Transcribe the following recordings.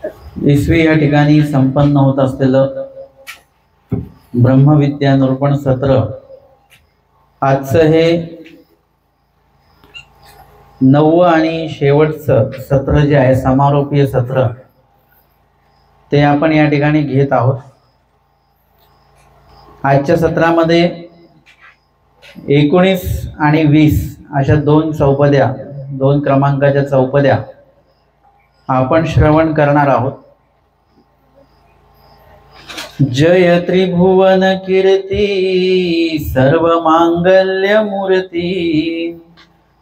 इसवी या ठिकाणी संपन्न होत असलेलं ब्रह्मविद्या निरूपण सत्र, आजचं हे 9वं आणि शेवटचं सत्र जे आहे, समारोपीय सत्र, ते आपण या ठिकाणी घेत आहोत. आजच्या सत्रामध्ये 19 आणि 20 अशा 2 चौपद्या, 2 क्रमांकाच्या चौपद्या आपण श्रवण करणार आहोत. जय त्रिभुवन कीर्ती सर्व मांगल्य मूर्ती,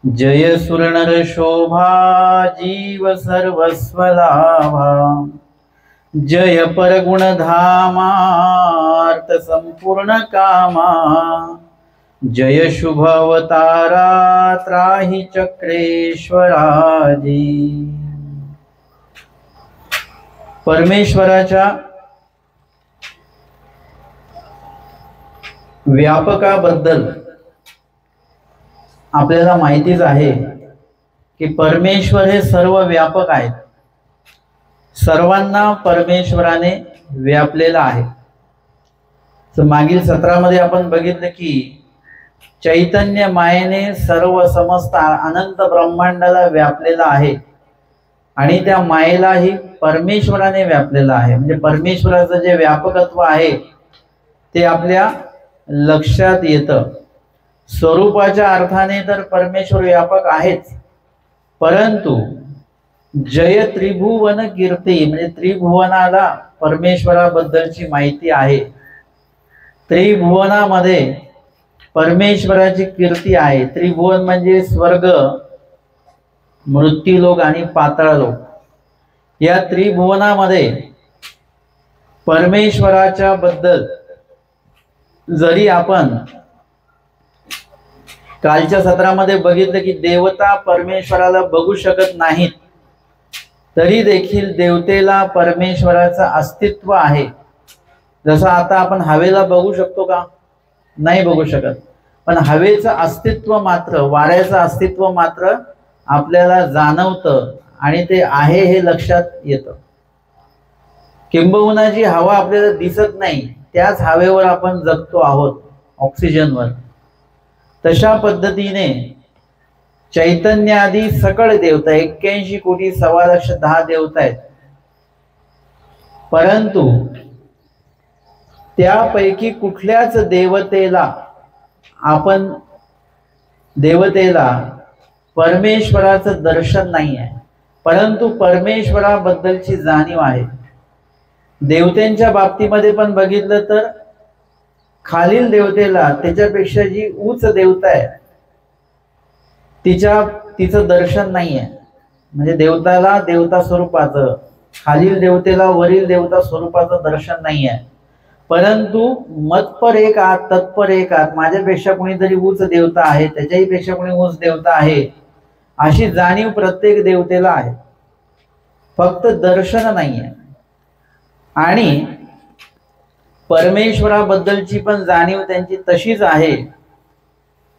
जय सुरनर शोभा जीव सर्वस्व लाभा, जय परगुण धामार्थ संपूर्ण कामा, जय शुभ अवतारा त्राही चक्रेश्वराजी. परमेश्वराच्या व्यापकाबद्दल आपल्याला माहितीच आहे की परमेश्वर हे सर्व व्यापक आहेत. सर्वांना परमेश्वराने व्यापलेला आहे. तर मागील सत्रामध्ये आपण बघितलं की चैतन्य मायेने सर्व समस्त अनंत ब्रह्मांडाला व्यापलेला आहे आणि त्या मायेलाही परमेश्वराने व्यापलेला आहे. म्हणजे परमेश्वराचं जे व्यापकत्व आहे ते आपल्या लक्षात येतं. स्वरूपाच्या अर्थाने तर परमेश्वर व्यापक आहेच, परंतु जय त्रिभुवन कीर्ती म्हणजे त्रिभुवनाला परमेश्वराबद्दलची माहिती आहे. त्रिभुवनामध्ये परमेश्वराची कीर्ती आहे. त्रिभुवन म्हणजे स्वर्ग, मृत्यूलोक आणि पाताळलोक. या त्रिभुवनामध्ये परमेश्वराच्या बद्दल जरी आपण कालच्या सत्रामध्ये बघितलं की देवता परमेश्वराला बघू शकत नाहीत, तरी देखील देवतेला परमेश्वराचं अस्तित्व आहे. जसं आता आपण हवेला बघू शकतो का? नाही बघू शकत, पण हवेचं अस्तित्व मात्र, वाऱ्याचं अस्तित्व मात्र आपल्याला जाणवतं आणि ते आहे हे लक्षात येतं. किंबहुना जी हवा आपल्याला दिसत नाही त्याच हवेवर आपण जगतो आहोत, ऑक्सिजनवर. तशा पद्धतीने चैतन्य आदी सकळ देवता 81 कोटी 1.25 देवता आहेत, परंतु त्यापैकी कुठल्याच देवतेला परमेश्वराचं दर्शन नाही आहे, परंतु परमेश्वराबद्दलची जाणीव आहे. देवतेंच्या बाबतीमध्ये पण बघितलं तर खालील देवतेला त्याच्यापेक्षा जी उच्च देवता आहे तिचं दर्शन नाही आहे. म्हणजे देवताला देवता स्वरूपाचं, खालील देवतेला वरील देवता स्वरूपाचं दर्शन नाही आहे, परंतु मतपर एक आत तत्पर एक आत, माझ्यापेक्षा कोणीतरी उच्च देवता आहे, त्याच्याही पेक्षा कोणी उच्च देवता आहे, अशी जाणीव प्रत्येक देवतेला आहे. फक्त दर्शन नाही आहे. आणि परमेश्वराबद्दलची पण जाणीव त्यांची तशीच आहे.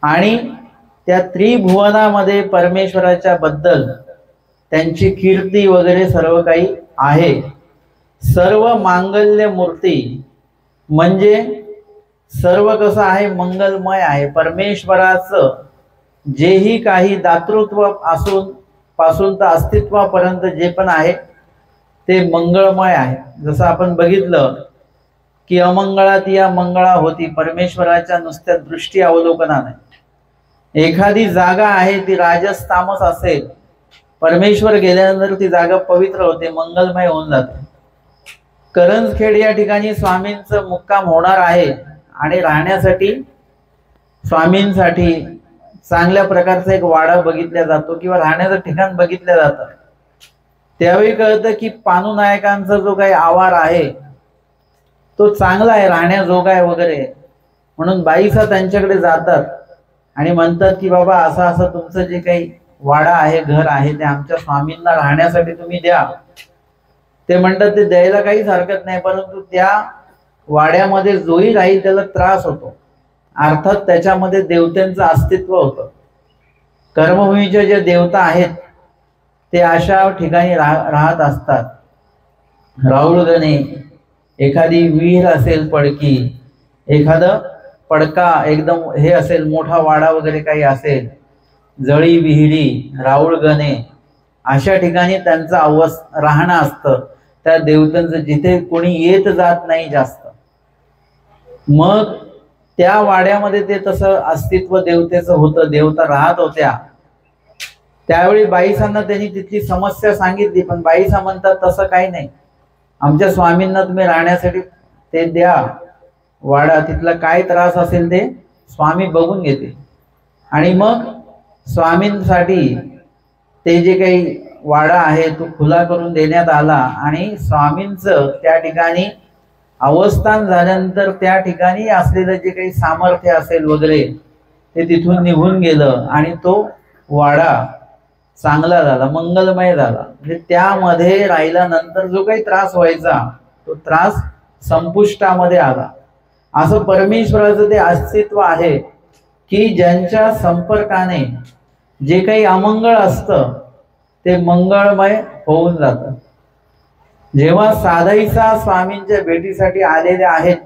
आणि त्या त्रिभुवनामध्ये परमेश्वराच्या बद्दल त्यांची कीर्ती वगैरे सर्व काही आहे. सर्व मांगल्य मूर्ती म्हणजे सर्व कसं आहे, मंगलमय आहे. परमेश्वराचं जेही काही दातृत्व पासून तर अस्तित्वापर्यंत जे पण आहे ते मंगळमय आहे. जसं आपण बघितलं की अमंगळात या मंगळा होती, परमेश्वराच्या नुसत्या दृष्टी अवलोकनाने. एखादी जागा आहे ती राजस तामस असेल, परमेश्वर गेल्यानंतर ती जागा पवित्र होते, मंगलमय होऊन जाते. करंजखेड या ठिकाणी स्वामींचं मुक्काम होणार आहे आणि राहण्यासाठी स्वामींसाठी चांगल्या प्रकारचा एक वाडा बघितला जातो किंवा राहण्याचं ठिकाण बघितलं जातं. त्यावेळी कळतं की पानुनायकांचा जो काही आवार आहे तो चांगला आहे, राहण्याजोगा आहे वगैरे, म्हणून बाईसा त्यांच्याकडे जातात आणि म्हणतात की बाबा असं असं तुमचं जे काही वाडा आहे, घर आहे, ते आमच्या स्वामींना राहण्यासाठी तुम्ही द्या. ते म्हणतात ते द्यायला काहीच हरकत नाही, परंतु त्या वाड्यामध्ये जोही राहील त्याला त्रास होतो. अर्थात त्याच्यामध्ये देवतांचं अस्तित्व होतं. कर्मभूमीचे जे देवता आहेत ते अशा ठिकाणी राहत असतात. राऊळगणे, एखादी विहीर असेल पडकी, एखादं पडका एकदम हे असेल, मोठा वाडा वगैरे काही असेल, जळी विहिरी, राऊळगणे, अशा ठिकाणी त्यांचं राहणं असतं त्या देवतांचं, जिथे कोणी येत जात नाही जास्त. मग त्या वाड्यामध्ये ते तसं अस्तित्व देवतेचं होतं, देवता राहत होत्या. त्यावेळी बाईसांना त्यांनी तिथली समस्या सांगितली, पण बाईसा म्हणतात तसं काही नाही, आमच्या स्वामींना तुम्ही राहण्यासाठी ते द्या वाडा, तिथला काय त्रास असेल ते स्वामी बघून घेतील. आणि मग स्वामींसाठी ते जे काही वाडा आहे तो खुला करून देण्यात आला. आणि स्वामींचं त्या ठिकाणी अवस्थान झाल्यानंतर त्या ठिकाणी असलेलं जे काही सामर्थ्य असेल वगैरे ते तिथून निघून गेलं आणि तो वाडा चांगला झाला, मंगलमय झाला. म्हणजे त्यामध्ये राहिल्यानंतर जो काही त्रास व्हायचा तो त्रास संपुष्टामध्ये आला. असं परमेश्वराचं ते अस्तित्व आहे की ज्यांच्या संपर्काने जे काही अमंगळ असतं ते मंगळमय होऊन जातं. जेव्हा साधईसा स्वामींच्या भेटीसाठी आलेले आहेत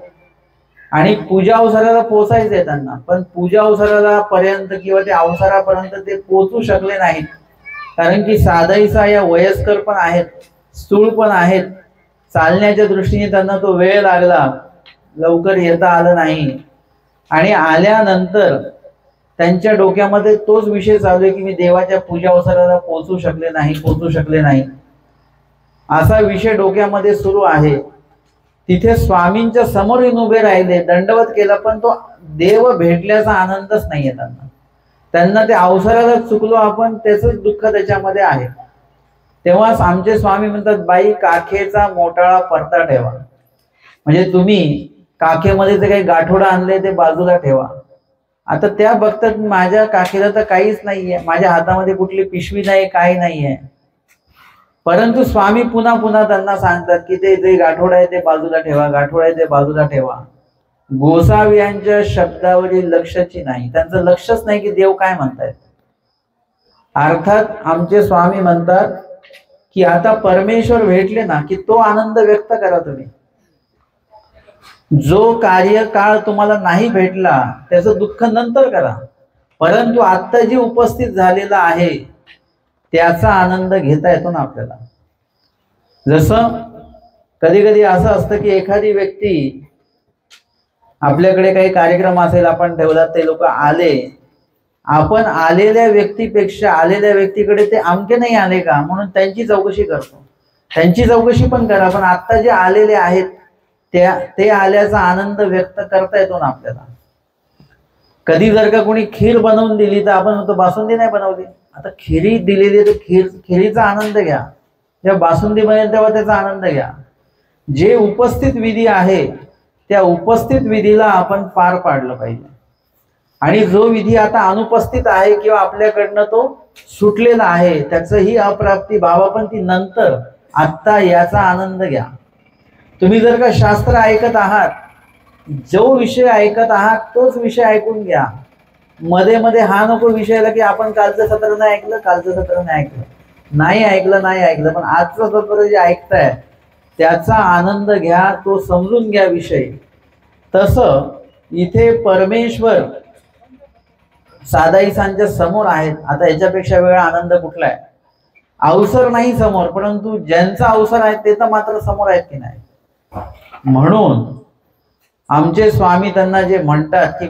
आणि पूजा अवसराला पोचायचंय त्यांना, पण पूजा अवसराला पर्यंत किंवा ते अवसरापर्यंत ते पोचू शकले नाहीत, कारण की साधईसा या वयस्कर पण आहेत, स्थूल पण आहेत, चालण्याच्या दृष्टीने त्यांना तो वेळ लागला, लवकर येता आलं नाही. आणि आल्यानंतर त्यांच्या डोक्यामध्ये तोच विषय चालू आहे की मी देवाच्या पूजा अवसराला पोचू शकले नाही, असा विषय डोक्यामध्ये सुरू आहे. तिथे स्वामींच्या समोर येऊन उभे राहिले, दंडवत केला, पण तो देव भेटल्याचा आनंदच नाहीये त्यांना ते अवसराला चुकलो आपण, त्याच दुःख त्याच्यामध्ये आहे. तेव्हाच आमचे स्वामी म्हणतात, बाई काखेचा मोटाळा परता ठेवा. म्हणजे तुम्ही काखेमध्ये जे काही गाठोडा आणले ते बाजूला ठेवा. आता त्या बघतात माझ्या काखेला तर काहीच नाहीये, माझ्या हातामध्ये कुठली पिशवी नाही, काही नाहीये, परंतु स्वामी पुन्हा पुन्हा त्यांना सांगतात की ते जे गाठोडा आहे ते बाजूला ठेवा, गाठोडा आहे ते बाजूला ठेवा. गोसाव्यांच्या शब्दावरील लक्षची नाही, त्यांचं लक्षच नाही की देव काय म्हणतायत. अर्थात आमचे स्वामी म्हणतात की आता परमेश्वर भेटले ना की तो आनंद व्यक्त करा तुम्ही. जो कार्यकाळ तुम्हाला नाही भेटला त्याचं दुःख नंतर करा, परंतु आता जे उपस्थित झालेला आहे त्याचा आनंद घेता येतो ना आपल्याला. जसं कधी कधी असं असतं की एखादी व्यक्ती, आपल्याकडे काही कार्यक्रम असेल आपण ठेवला, ते लोक आले, आपण आलेल्या व्यक्तीपेक्षा आलेल्या व्यक्तीकडे ते आमके नाही आले का म्हणून त्यांची चौकशी करतो. त्यांची चौकशी पण करा, पण आता जे आलेले आहेत ते आल्याचा आनंद व्यक्त करता येतो ना आपल्याला. कधी जर का कोणी खीर बनवून दिली तर आपण म्हणतो बासुंदी नाही बनवली, आता खिरी दिलेली तर खिरीचा आनंद घ्या, जेव्हा बासुंदी बनेल तेव्हा त्याचा आनंद घ्या. जे उपस्थित विधी आहे त्या उपस्थित विधीला आपण पार पाडलं पाहिजे. आणि जो विधी आता अनुपस्थित आहे किंवा आपल्याकडनं तो सुटलेला आहे त्याचं ही अप्राप्ती भावा, पण ती नंतर, आत्ता याचा आनंद घ्या. तुम्ही जर का शास्त्र ऐकत आहात, जो विषय ऐकत आहात तोच विषय ऐकून घ्या. मध्ये मध्ये हा नको विषयाला की आपण कालचं सत्र नाही ऐकलं, नाही ऐकलं, पण आजचं सत्र जे ऐकताय त्याचा आनंद घ्या, तो समजून घ्या विषय. तसं इथे परमेश्वर साधाईसांच्या समोर आहेत. आता याच्यापेक्षा वेगळा आनंद कुठला आहे? अवसर नाही समोर, परंतु ज्यांचा अवसर आहे ते तर मात्र समोर आहेत की नाही. म्हणून आमचे स्वामी त्यांना जे म्हणतात की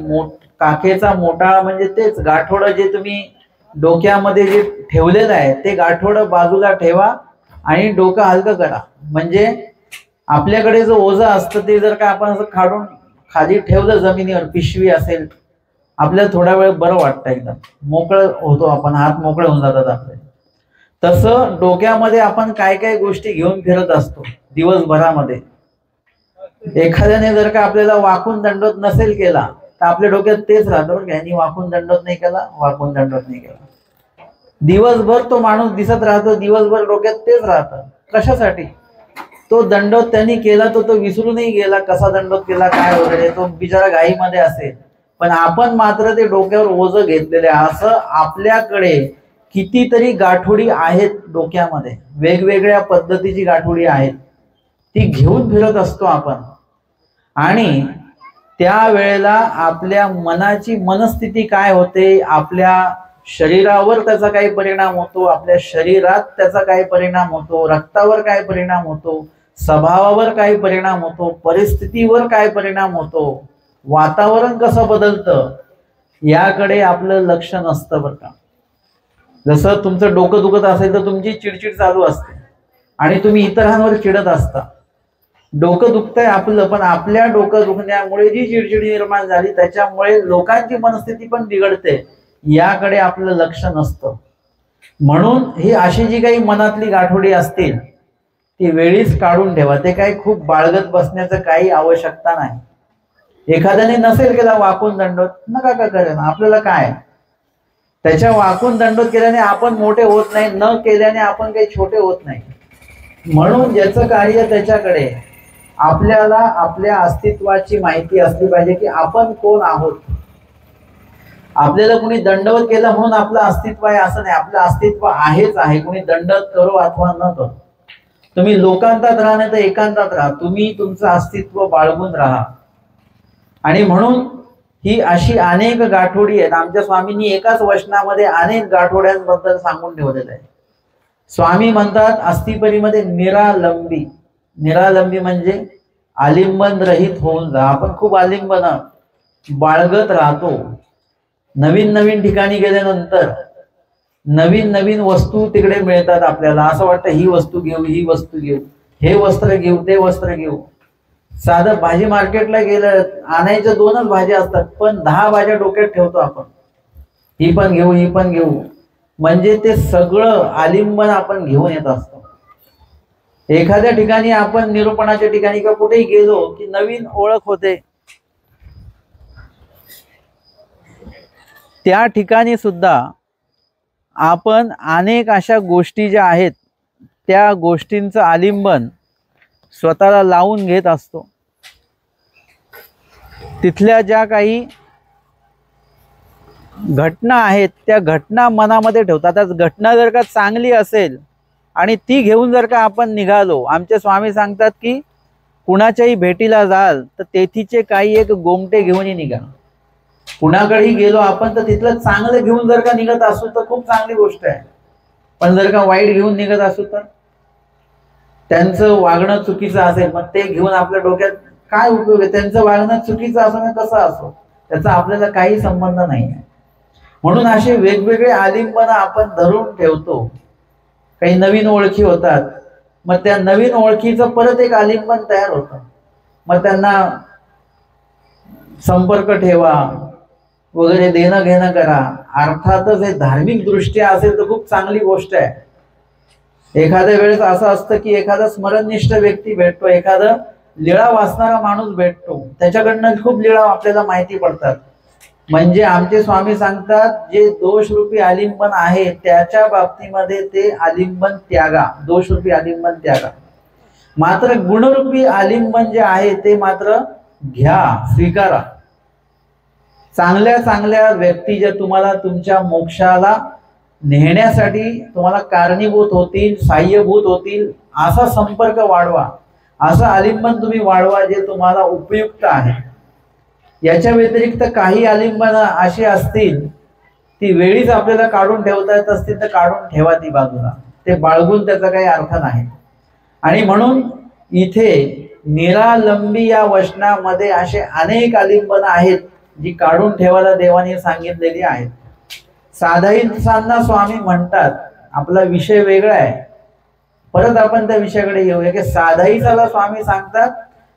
काखेचा मोटाळा म्हणजे तेच गाठोडं, जे तुम्ही डोक्यामध्ये जे ठेवलेलं आहे ते गाठोडं बाजूला ठेवा आणि डोकं हलकं करा. म्हणजे आपल्याकडे जो ओझं असतं ते जर का आपण असं काढून खाली ठेवलं जमिनीवर, पिशवी असेल, आपल्याला थोडा वेळ बरं वाटतं, एकदम मोकळं होतो आपण, हात मोकळे होऊन जातात आपले. तसं डोक्यामध्ये आपण काय काय गोष्टी घेऊन फिरत असतो दिवसभरामध्ये. एखाद्याने जर का आपल्याला वाकून दंडवत नसेल केला तर आपल्या डोक्यात तेच राहतं, बरं यांनी वाकून दंडवत नाही केला, दिवसभर तो माणूस दिसत राहतो, दिवसभर डोक्यात तेच राहतं. कशासाठी? तो दंडवत त्यांनी केला तो विसरूनही गेला, कसा दंडवत केला काय वगैरे, तो बिचारा घाईमध्ये असेल, पण आपण मात्र ते डोक्यावर ओझं घेतलेले. असं आपल्याकडे कितीतरी गाठोडी आहेत डोक्यामध्ये, वेगवेगळ्या पद्धतीची गाठोडी आहेत. ती घेऊन फिरत असतो आपण, आणि त्यावेळेला आपल्या मनाची मनस्थिती काय होते, आपल्या शरीरावर त्याचा काही परिणाम होतो, आपल्या शरीरात त्याचा काय परिणाम होतो, रक्तावर काय परिणाम होतो, स्वभावावर काय परिणाम होतो, परिस्थितीवर काय परिणाम होतो, वातावरण कसं बदलतं, याकडे आपलं लक्ष नसतं बरं का. जसं तुमचं डोकं दुखत असेल तर तुमची चिडचिड चालू असते आणि तुम्ही इतरांवर चिडत असता. डोकं दुखतंय आपलं, पण आपल्या डोकं दुखण्यामुळे जी चिडचिड निर्माण झाली त्याच्यामुळे लोकांची मनस्थिती पण बिघडते, याकडे आपलं लक्ष नसतं. म्हणून ही अशी जी काही मनातली गाठोडी असतील ती वेळीच काढून ठेवा. ते काही खूप बाळगत बसण्याचं काही आवश्यकता नाही. एखाद्याने नसेल केला वाकून दंडोत, नका का करेन, आपल्याला काय, त्याच्या वाकून दंडोत केल्याने आपण मोठे होत नाही, न केल्याने आपण काही छोटे होत नाही. म्हणून ज्याचं कार्य त्याच्याकडे, आपल्याला आपल्या अस्तित्वाची माहिती असली पाहिजे की आपण कोण आहोत. आपल्याला कुणी दंडवत केलं म्हणून आपलं अस्तित्व आहे असं नाही, आपलं अस्तित्व आहेच आहे. कुणी दंडवत करो अथवा न करो, तुम्ही लोकांतात राहा नाही तर एकांतात राहा, तुम्ही तुमचं अस्तित्व बाळगून राहा. आणि म्हणून ही अशी अनेक गाठोडी आहेत. आमच्या स्वामींनी एकाच वचनामध्ये अनेक गाठोड्यांबद्दल सांगून ठेवलेलं आहे. स्वामी म्हणतात अस्थिपरीमध्ये निरालंबी. निरालंबी म्हणजे आलिंबन रहित होऊन जा. आपण खूप आलिंबन बाळगत राहतो. नवीन नवीन ठिकाणी गेल्यानंतर नवीन नवीन वस्तू तिकडे मिळतात आपल्याला. असं वाटतं ही वस्तू घेऊ, ही वस्तू घेऊ, हे वस्त्र घेऊ, ते वस्त्र घेऊ. साधं भाजी मार्केटला गेलं, आणायच्या 2च भाज्या असतात, पण 10 भाज्या डोक्यात ठेवतो आपण. ही पण घेऊ, ही पण घेऊ. म्हणजे ते सगळं आलिंबन आपण घेऊन येत असतो. एखाद्या ठिकाणी आपण निरूपणाच्या ठिकाणी किंवा कुठेही गेलो की नवीन ओळख होते. त्या ठिकाणी सुद्धा आपण अनेक अशा गोष्टी ज्या आहेत त्या गोष्टींचं आलिंबन स्वतःला लावून घेत असतो. तिथल्या ज्या काही घटना आहेत त्या घटना मनामध्ये ठेवतात. आता घटना जर का चांगली असेल आणि ती घेऊन जर का आपण निघालो, आमचे स्वामी सांगतात की कुणाच्याही भेटीला जाल तर तेथीचे काही एक गोमटे घेऊनही निघा. कुणाकडेही गेलो आपण तर तिथलं चांगलं घेऊन जर का निघत असू तर खूप चांगली गोष्ट आहे. पण जर का वाईट घेऊन निघत असू तर, त्यांचं वागणं चुकीचं असेल मग ते घेऊन आपल्या डोक्यात काय उपयोग आहे. त्यांचं वागणं चुकीचं असो ना कसं असो, त्याचा आपल्याला काही संबंध नाही आहे. म्हणून असे वेगवेगळे आलिंबन आपण धरून ठेवतो. काही नवीन ओळखी होतात, मग त्या नवीन ओळखीचं परत एक आलिंबन तयार होतं. मग त्यांना संपर्क ठेवा वगैरे, देणं घेणं करा. अर्थातच हे धार्मिक दृष्ट्या असेल तर खूप चांगली गोष्ट आहे. एखाद्या वेळेस असं असतं की एखादा स्मरणनिष्ठ व्यक्ती भेटतो, एखादा लीळा वाचणारा माणूस भेटतो, त्याच्याकडनं खूप लीळा आपल्याला माहिती पडतात. म्हणजे आमचे स्वामी सांगतात जे दोषरूपी आलिंबन आहे त्याच्या बाबतीमध्ये ते आलिंबन त्यागा, दोषरूपी आलिंबन त्यागा. मात्र गुणरूपी आलिंबन जे आहे ते मात्र घ्या, स्वीकारा. चांगल्या चांगल्या व्यक्ती ज्या तुम्हाला तुमच्या मोक्षाला नेण्यासाठी तुम्हाला कारणीभूत होतील, साह्यभूत होतील, असा संपर्क वाढवा, असं आलिंबन तुम्ही वाढवा जे तुम्हाला उपयुक्त आहे. याच्या व्यतिरिक्त काही आलिंबन अशी असतील ती वेळीच आपल्याला काढून ठेवता येत असतील तर काढून ठेवा ती बाजूला, ते बाळगून त्याचा काही अर्थ नाही. आणि म्हणून इथे निरालंबी या वचनामध्ये असे अनेक आलिंबन आहेत जी काढून ठेवायला देवाने सांगितलेली आहेत. साधाईसांना स्वामी म्हणतात, आपला विषय वेगळा आहे, परत आपण त्या विषयाकडे येऊया की साधाईसाला स्वामी सांगतात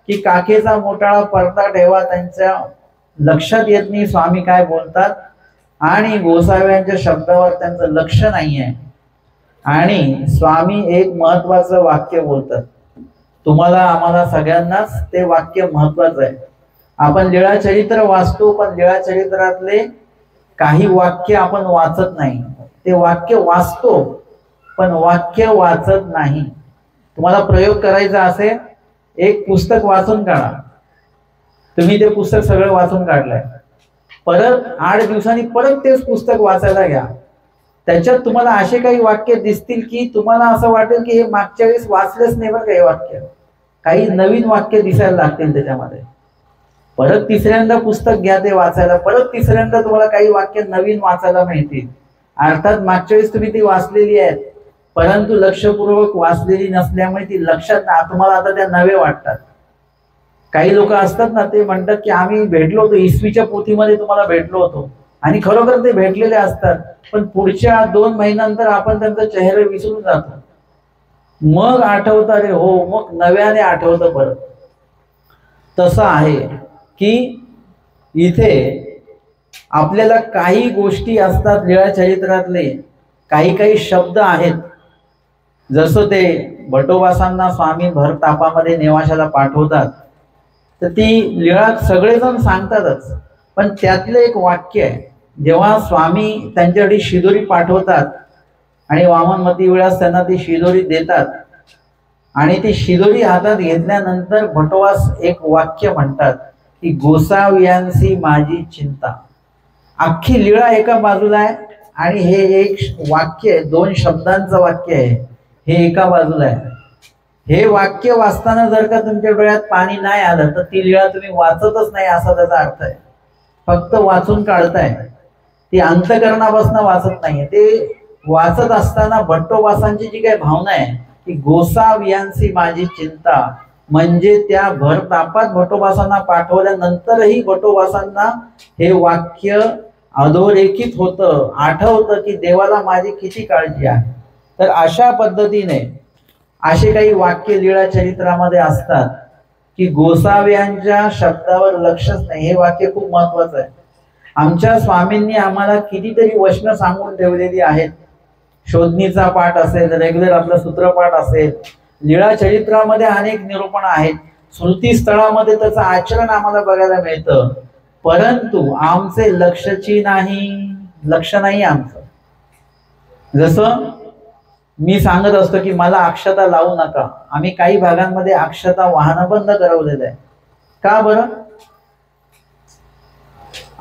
की काखेचा मोठाळा पडदा ठेवा. त्यांच्या लक्षात येत नाही स्वामी काय बोलतात आणि गोसाव्यांच्या शब्दावर त्यांचं लक्ष नाही आहे. आणि स्वामी एक महत्वाचं वाक्य बोलतात, तुम्हाला आम्हाला सगळ्यांनाच ते वाक्य महत्वाचं आहे. आपण लीळाचरित्र वाचतो पण लीळाचरित्रातले काही वाक्य आपण वाचत नाही. ते वाक्य वाचतो पण वाक्य वाचत नाही. तुम्हाला प्रयोग करायचा असेल एक पुस्तक वाचून काढा. तुम्ही ते पुस्तक सगळं वाचून काढलंय, परत 8 दिवसांनी परत तेच पुस्तक वाचायला घ्या. त्याच्यात तुम्हाला असे काही वाक्य दिसतील की तुम्हाला असं वाटेल की हे मागच्या वेळेस वाचलेच नाही बरं काही वाक्य, काही नवीन वाक्य दिसायला लागतील त्याच्यामध्ये. परत तिसऱ्यांदा पुस्तक घ्या ते वाचायला, परत तिसऱ्यांदा तुम्हाला काही वाक्य नवीन वाचायला मिळतील. अर्थात मागच्या वेळेस तुम्ही ती वाचलेली आहेत, परंतु लक्षपूर्वक वाचलेली नसल्यामुळे ती लक्षात तुम्हाला आता त्या नवे वाटतात. काही लोक असतात ना, ते म्हणतात की आम्ही भेटलो होतो इसवीच्या पोथीमध्ये, तुम्हाला भेटलो होतो, आणि खरोखर ते भेटलेले असतात, पण पुढच्या 2 महिन्यानंतर आपण त्यांचा चेहरा विसरून जातो. मग आठवतं, अरे हो, मग नव्याने आठवतं परत. तसं आहे की इथे आपल्याला काही गोष्टी असतात लीळा चरित्रातले, काही काही शब्द आहेत. जसं ते भटोबासांना स्वामी भर तापामध्ये नेवाशाला पाठवतात, तर ती लीळा सगळेजण सांगतातच, पण त्यातलं एक वाक्य आहे. जेव्हा स्वामी त्यांच्यासाठी शिदोरी पाठवतात आणि वामनमती विलास त्यांना ती शिदोरी देतात, आणि ती शिदोरी हातात घेतल्यानंतर भटोबास एक वाक्य म्हणतात की गोसाव्यांसी माझी चिंता. अख्खी लीळा एका बाजूला आहे आणि हे एक वाक्य आहे, 2 शब्दांचं वाक्य आहे, हे एका बाजूला आहे. हे वाक्य वाचताना जर का तुमच्या डोळ्यात पाणी नाही आलं तर ती लीळा तुम्ही वाचतच नाही असा त्याचा अर्थ आहे. फक्त वाचून काढताय, ती अंतकरणापासून वाचत नाहीये. ते वाचत असताना भट्टोबासांची जी काही भावना आहे की गोसाव्यांसी माझी चिंता, म्हणजे त्या भर तापात भट्टोबासांना पाठवल्यानंतरही भट्टोबासांना हे वाक्य अधोरेखित होतं, आठवतं की देवाला माझी किती काळजी आहे. तर अशा पद्धतीने असे काही वाक्य लीळा चरित्रामध्ये असतात की गोसाव्यांच्या शब्दावर लक्षच नाही. हे वाक्य खूप महत्वाचं आहे. आमच्या स्वामींनी आम्हाला कितीतरी वचनं सांगून ठेवलेली आहेत. शोधनीचा पाठ असेल, रेग्युलर आपला सूत्रपाठ असेल, लीळा चरित्रामध्ये अनेक निरूपण आहेत, स्मृती स्थळामध्ये त्याचं आचरण आम्हाला बघायला मिळतं, परंतु आमचे लक्षची नाही, लक्ष नाही आमचं. जसं मी सांगत असतो की मला अक्षता लावू नका, आम्ही काही भागांमध्ये अक्षता वाहनं बंद करवलेलं आहे. का बरं?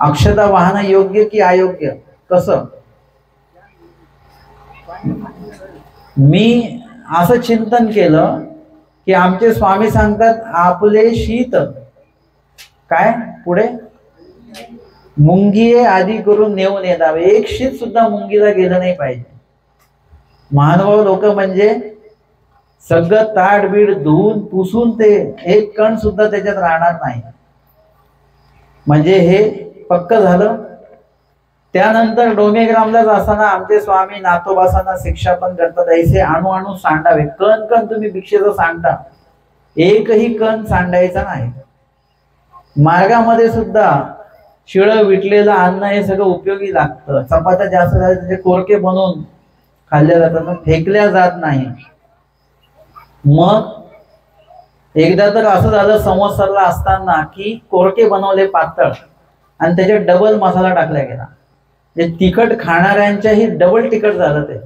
अक्षता वाहनं योग्य की अयोग्य? कसं? मी असं चिंतन केलं की आमचे स्वामी सांगतात आपले शीत काय पुढे मुंगिये आधी करून नेऊन येतावे. एक शीत सुद्धा मुंगीला गेलं नाही पाहिजे. महानुभाव लोक म्हणजे सगळं ताडबीड धुवून पुसून ते एक कण सुद्धा त्याच्यात राहणार नाही, म्हणजे हे पक्क झालं. त्यानंतर डोमेग्रामला असताना आमचे स्वामी नाथोबासांना शिक्षा पण करतात, ऐसे अणू अणू सांडावे. कण कण तुम्ही भिक्षेचं सांडता, एकही कण सांडायचा नाही. मार्गामध्ये सुद्धा शिळं विटलेलं अन्न हे सगळं उपयोगी लागतं. चपात्या जास्त झाल्या त्याचे कोरके बनवून खाल्ल्या जातात, फेकल्या जात नाही. मग एकदा तर असं झालं संवत्सरला असताना की कोरके बनवले पातळ आणि त्याच्यात डबल मसाला टाकला गेला. जे तिखट खाणाऱ्यांच्याही डबल तिखट झालं ते,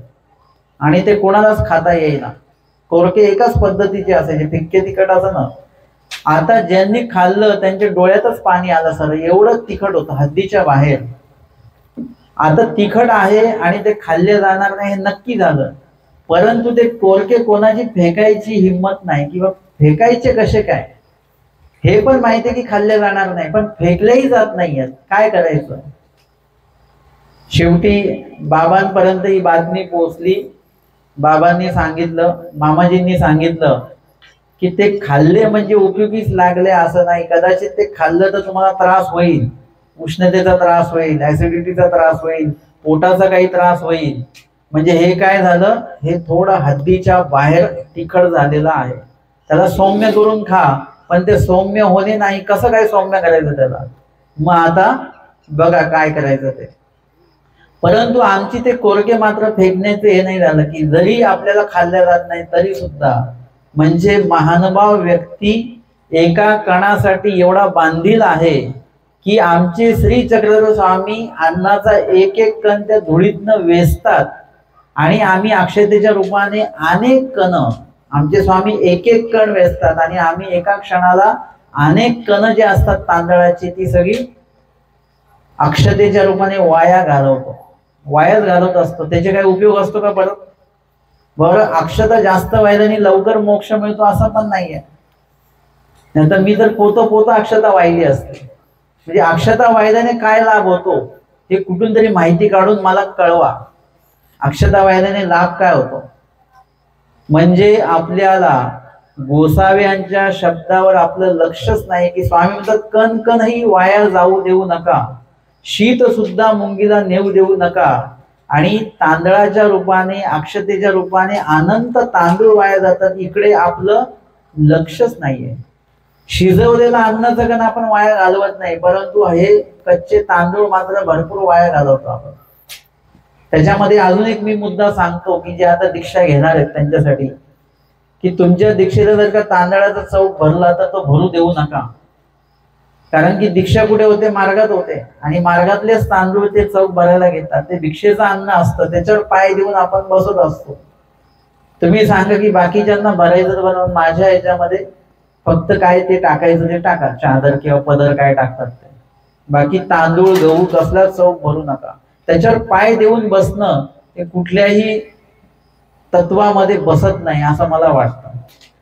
आणि ते कोणालाच खाता येईना. कोरके एकाच पद्धतीचे असायचे, फिक्के तिखट असं ना. आता ज्यांनी खाल्लं त्यांच्या डोळ्यातच पाणी आलं सर, एवढं तिखट होतं, हद्दीच्या बाहेर. आता तिखट आहे आणि ते खाल्ले जाणार नाही हे नक्की झालं, परंतु ते कोरके कोणाची फेकायची हिंमत नाही, किंवा फेकायचे कसे काय हे पण माहिती आहे की खाल्ले जाणार नाही, पण फेकलेही जात नाहीयेत. काय करायचं? शेवटी बाबांपर्यंत ही बातमी पोहोचली. बाबांनी सांगितलं, मामाजींनी सांगितलं की ते खाल्ले म्हणजे उपयोगीच लागले असं नाही. कदाचित ते खाल्लं तर तुम्हाला त्रास होईल, उष्णतेचा त्रास होईल, ऍसिडिटीचा त्रास होईल, पोटाचा काही त्रास होईल. म्हणजे हे काय झालं, हे थोडं हद्दीच्या बाहेर तिखट झालेलं आहे. त्याला सौम्य करून खा, पण ते सौम्य होणे नाही. कसं काय सौम्य करायचं त्याला? मग आता बघा काय करायचं ते. परंतु आमची ते कोरके मात्र फेकण्याचं हे नाही झालं की जरी आपल्याला खाल्ल्या जात नाही तरी सुद्धा, म्हणजे महानुभाव व्यक्ती एका कणासाठी एवढा बांधील आहे की आमचे श्री चक्रधर स्वामी अन्नाचा एक एक कण त्या धुळीतनं वेचतात, आणि आम्ही अक्षतेच्या रूपाने अनेक कण, आमचे स्वामी एक एक कण वेचतात, आणि आम्ही एका क्षणाला अनेक कण जे असतात तांदळाची ती सगळी अक्षतेच्या रूपाने वाया घालवतो. वायाच घालवत असतो. त्याचे काय उपयोग असतो का? बरं अक्षता जास्त व्हायला आणि लवकर मोक्ष मिळतो असं पण नाहीये. नंतर मी तर पोतं अक्षता वाहिली असते. म्हणजे अक्षता वाहिल्याने काय लाभ होतो हे कुठून तरी माहिती काढून मला कळवा. अक्षता वाहिल्याने लाभ काय होतो? म्हणजे आपल्याला गोसाव्यांच्या शब्दावर आपलं लक्षच नाही, की स्वामी म्हणतात कण कणही वाया जाऊ देऊ नका, शीत सुद्धा मुंगीला नेऊ देऊ नका. आणि तांदळाच्या रूपाने अक्षतेच्या रूपाने अनंत तांदूळ वाया जातात, इकडे आपलं लक्षच नाहीये. शिजवलेलं अन्नाचं कण आपण वाया घालवत नाही, परंतु हे कच्चे तांदूळ मात्र भरपूर वाया घालवतो आपण. त्याच्यामध्ये अजून एक मी मुद्दा सांगतो की जे आता दीक्षा घेणार आहेत त्यांच्यासाठी, की तुमच्या दीक्षेला जर का तांदळाचा चौक भरला तर तो भरू देऊ नका. कारण की दीक्षा कुठे होते? मार्गात होते, आणि मार्गातलेच तांदूळ ते चौक भरायला घेतात. ते दीक्षेचं अन्न असतं, त्याच्यावर पाय देऊन आपण बसत असतो. तुम्ही सांगा की बाकीच्यांना भरायचं बनवून, माझ्या याच्यामध्ये फक्त काय ते टाकायचं ते टाका, चादर किंवा पदर काय टाकतात ते, बाकी तांदूळ गहू कसला चौक भरू नका. त्याच्यावर पाय देऊन बसणं हे कुठल्याही तत्वामध्ये बसत नाही असं मला वाटतं.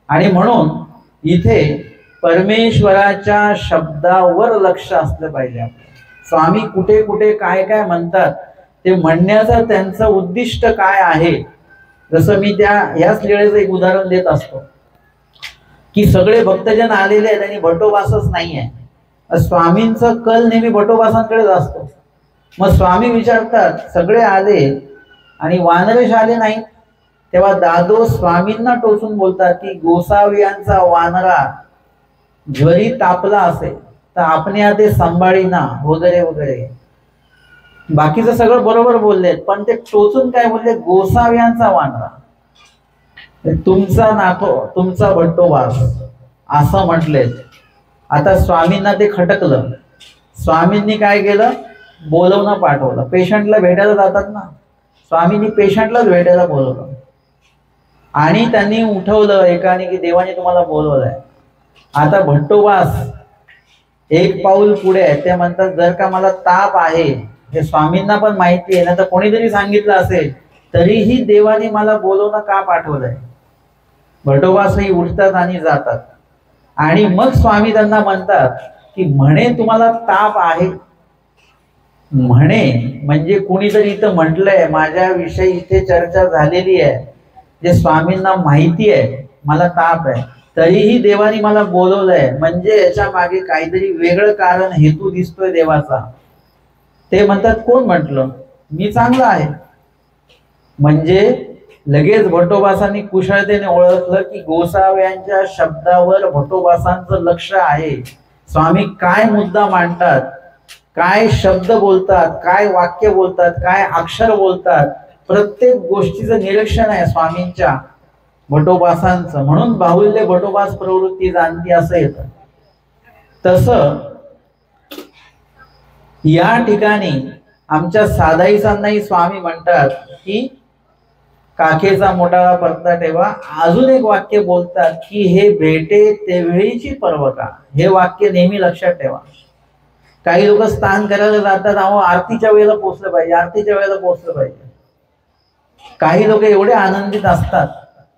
आणि म्हणून इथे परमेश्वराच्या शब्दावर लक्ष असलं पाहिजे. स्वामी कुठे कुठे काय काय म्हणतात ते म्हणण्याचं त्यांचं उद्दिष्ट काय आहे. जसं मी याच लीळेचं एक उदाहरण देत असतो की सगळे भक्तजन आलेले आहेत आणि भटोबासच नाहीये. स्वामींचा कल नेहमी भटोबासांकडेच असतो. मग स्वामी विचारतात सगळे आले आणि वानरेश आले नाही, तेव्हा दादो स्वामींना टोचून बोलतात की गोसावियांचा वानरा जरी तापला असेल तर आपण ते सांभाळीना वगैरे वगैरे. बाकीचं सगळं बरोबर बोललेत, पण ते टोचून काय बोलले? गोसाव्यांचा वानरा, तुमचा नाथो, तुमचा भट्टोबास असं म्हटलेत. आता स्वामींना ते खटकलं. स्वामींनी काय केलं? बोलवणं पाठवलं. पेशंटला भेटायला जातात ना, स्वामींनी पेशंटलाच भेटायला बोलवलं आणि त्यांनी उठवलं एकाने की देवाने तुम्हाला बोलवलंय. आता भट्टोबास एक पाऊल पुढे आहे. ते म्हणतात जर का मला ताप आहे, हे स्वामींना पण माहिती आहे ना, तर कोणीतरी सांगितलं असेल, तरीही देवाने मला बोलवणं का पाठवलंय. भट्टोबासही उठतात आणि जातात. आणि मग स्वामी त्यांना म्हणतात की म्हणे तुम्हाला ताप आहे. म्हणे म्हणजे कुणीतरी इथं म्हटलंय, माझ्याविषयी इथे चर्चा झालेली आहे, जे स्वामींना माहिती आहे मला ताप आहे, तरीही देवाने मला बोलवलंय, म्हणजे याच्या मागे काहीतरी वेगळं कारण हेतू दिसतोय देवाचा. ते म्हणतात कोण म्हटलं? मी चांगला आहे. म्हणजे लगेच भट्टोबासांनी कुशळतेने ओळखलं की गोसाव्यांच्या शब्दावर भट्टोबासांचं लक्ष आहे. स्वामी काय मुद्दा मांडतात, काय शब्द बोलतात, काय वाक्य बोलतात, काय अक्षर बोलतात, प्रत्येक गोष्टीचं निरीक्षण आहे स्वामींच्या भट्टोबासांचं. म्हणून बाहुल्य भट्टोबास प्रवृत्ती जाणती असं येतं. तसं या ठिकाणी आमच्या साधाईसांनाही स्वामी म्हणतात की काखेचा मोठाळा परता ठेवा. अजून एक वाक्य बोलतात की हे भेटे तेवढीची पर्व का. हे वाक्य नेहमी लक्षात ठेवा. काही लोक स्नान करायला जातात, अहो आरतीच्या वेळेला पोहोचलं पाहिजे, आरतीच्या वेळेला पोहोचलं पाहिजे. काही लोक एवढे आनंदित असतात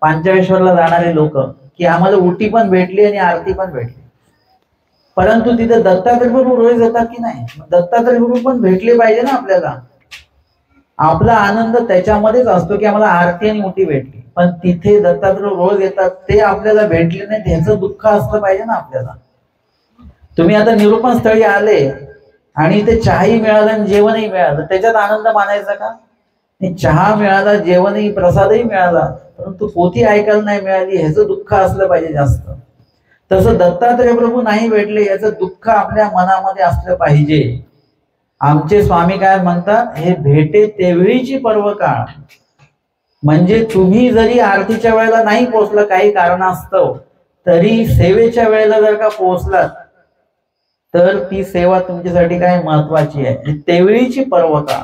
पांचवेश्वरला जाणारे लोक की आम्हाला उटी पण भेटली आणि आरती पण भेटली. परंतु तिथे दत्तात्रय प्रभू रोज येतात की नाही? दत्तात्रय प्रभू पण भेटले पाहिजे ना आपल्याला. आपला आनंद त्याच्यामध्येच असतो की आम्हाला आरती आणि उटी भेटली, पण तिथे दत्तात्रय रोज येतात, ते आपल्याला भेटले नाही, त्याचं दुःख असलं पाहिजे ना आपल्याला. तुम्ही आता निरूपण स्थळी आले आणि ते चहाही मिळाला आणि जेवणही मिळालं, त्याच्यात आनंद मानायचा का? चहा मिळाला, जेवणही प्रसादही मिळाला, परंतु पोथी ऐकायला नाही मिळाली, ह्याचं दुःख असलं पाहिजे जास्त. तसं दत्तात्रय प्रभू नाही भेटले याचं दुःख आपल्या मनामध्ये असलं पाहिजे. आमचे स्वामी काय म्हणतात? हे भेटे तेवढीची पर्व काळ. म्हणजे तुम्ही जरी आरतीच्या वेळेला नाही पोहोचला काही कारणास्तव, तरी सेवेच्या वेळेला जर का पोहोचलात तर ती सेवा तुमच्यासाठी काय महत्वाची आहे. तेवढीची पर्व काळ.